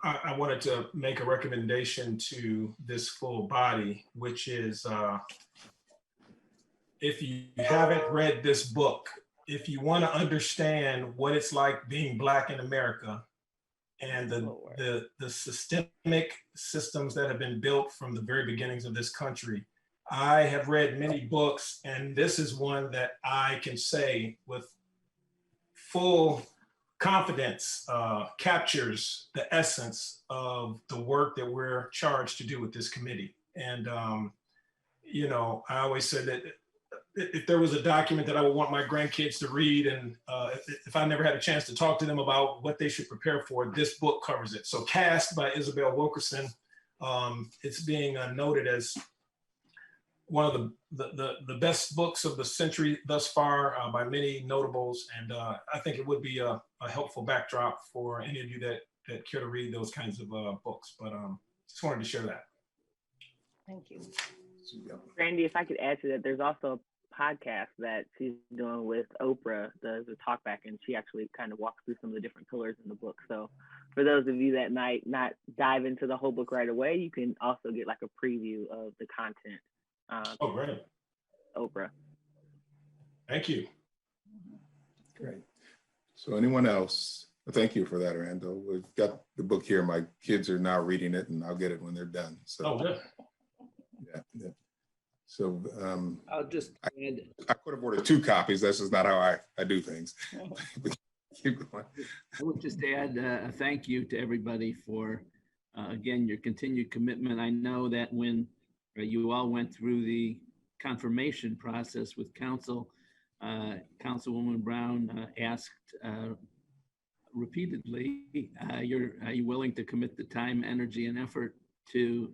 I wanted to make a recommendation to this full body, which is if you haven't read this book, if you want to understand what it's like being Black in America and the systemic systems that have been built from the very beginnings of this country, I have read many books, and this is one that I can say with full confidence captures the essence of the work that we're charged to do with this committee. And, I always said that if there was a document that I would want my grandkids to read, and if I never had a chance to talk to them about what they should prepare for, this book covers it. So Caste by Isabel Wilkerson, it's being noted as one of the best books of the century thus far by many notables. And I think it would be a helpful backdrop for any of you that care to read those kinds of books. But just wanted to share that. Thank you. Randy, if I could add to that, there's also a podcast that she's doing with Oprah, the talkback, and she actually kind of walks through some of the different pillars in the book. So for those of you that might not dive into the whole book right away, you can also get like a preview of the content. Oh, great. Oprah. Thank you. Great. So anyone else? Thank you for that, Randall. We've got the book here. My kids are now reading it, and I'll get it when they're done. So, oh, good. Yeah. So I'll just add, I could have ordered 2 copies. That's just not how I do things. Keep going. I would just add a thank you to everybody for, again, your continued commitment. I know that when you all went through the confirmation process with council, Councilwoman Brown asked repeatedly, are you willing to commit the time, energy, and effort to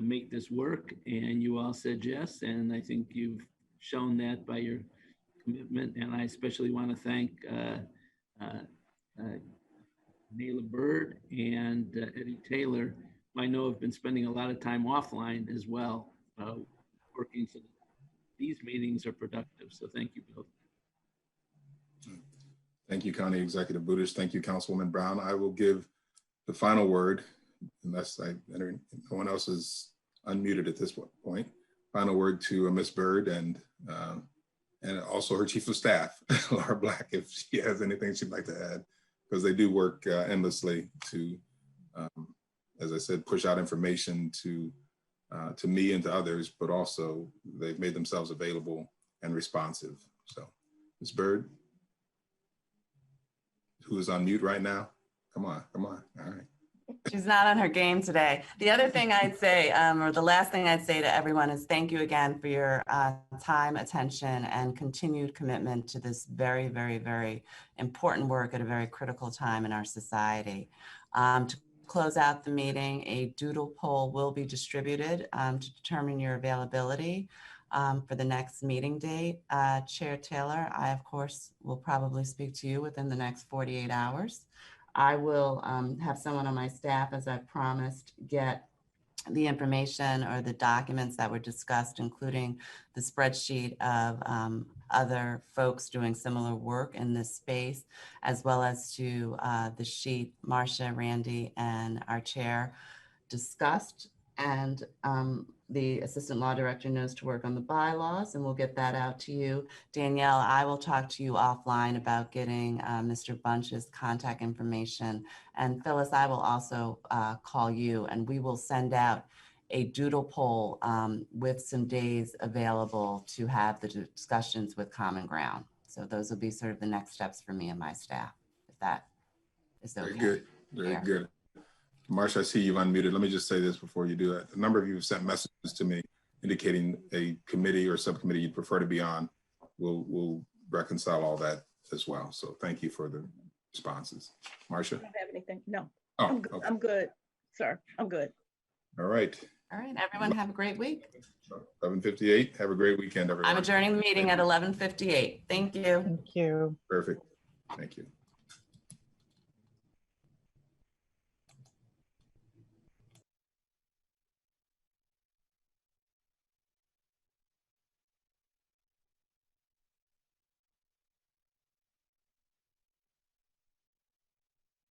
make this work? And you all said yes, and I think you've shown that by your commitment. And I especially want to thank Nayla Bird and Eddie Taylor, who I know have been spending a lot of time offline as well, working so that these meetings are productive. So thank you both. Thank you, County Executive Budish. Thank you, Councilwoman Brown. I will give the final word, unless no one else is unmuted at this point. Final word to Ms. Bird and also her Chief of Staff, Laura Black, if she has anything she'd like to add, because they do work endlessly to, as I said, push out information to me and to others, but also they've made themselves available and responsive. So, Ms. Bird, who is on mute right now? Come on. All right. She's not on her game today. The other thing I'd say, or the last thing I'd say to everyone is thank you again for your time, attention, and continued commitment to this very, very, very important work at a very critical time in our society. To close out the meeting, a doodle poll will be distributed to determine your availability for the next meeting date. Chair Taylor, I, of course, will probably speak to you within the next 48 hours. I will have someone on my staff, as I promised, get the information or the documents that were discussed, including the spreadsheet of other folks doing similar work in this space, as well as to the sheet Marcia, Randy, and our chair discussed. And the Assistant Law Director knows to work on the bylaws, and we'll get that out to you. Danielle, I will talk to you offline about getting Mr. Bunch's contact information. And Phyllis, I will also call you, and we will send out a doodle poll with some days available to have the discussions with Common Ground. So those will be sort of the next steps for me and my staff, if that is okay. Very good. Very good. Marcia, I see you've unmuted. Let me just say this before you do that. A number of you have sent messages to me indicating a committee or subcommittee you'd prefer to be on. We'll reconcile all that as well. So thank you for the responses. Marcia? I don't have anything. No. Oh, I'm good. okay. I'm good, sir. I'm good. All right. All right, everyone have a great week. 11:58. Have a great weekend, everyone. I'm adjourning the meeting at 11:58. Thank you. Thank you. Perfect. Thank you.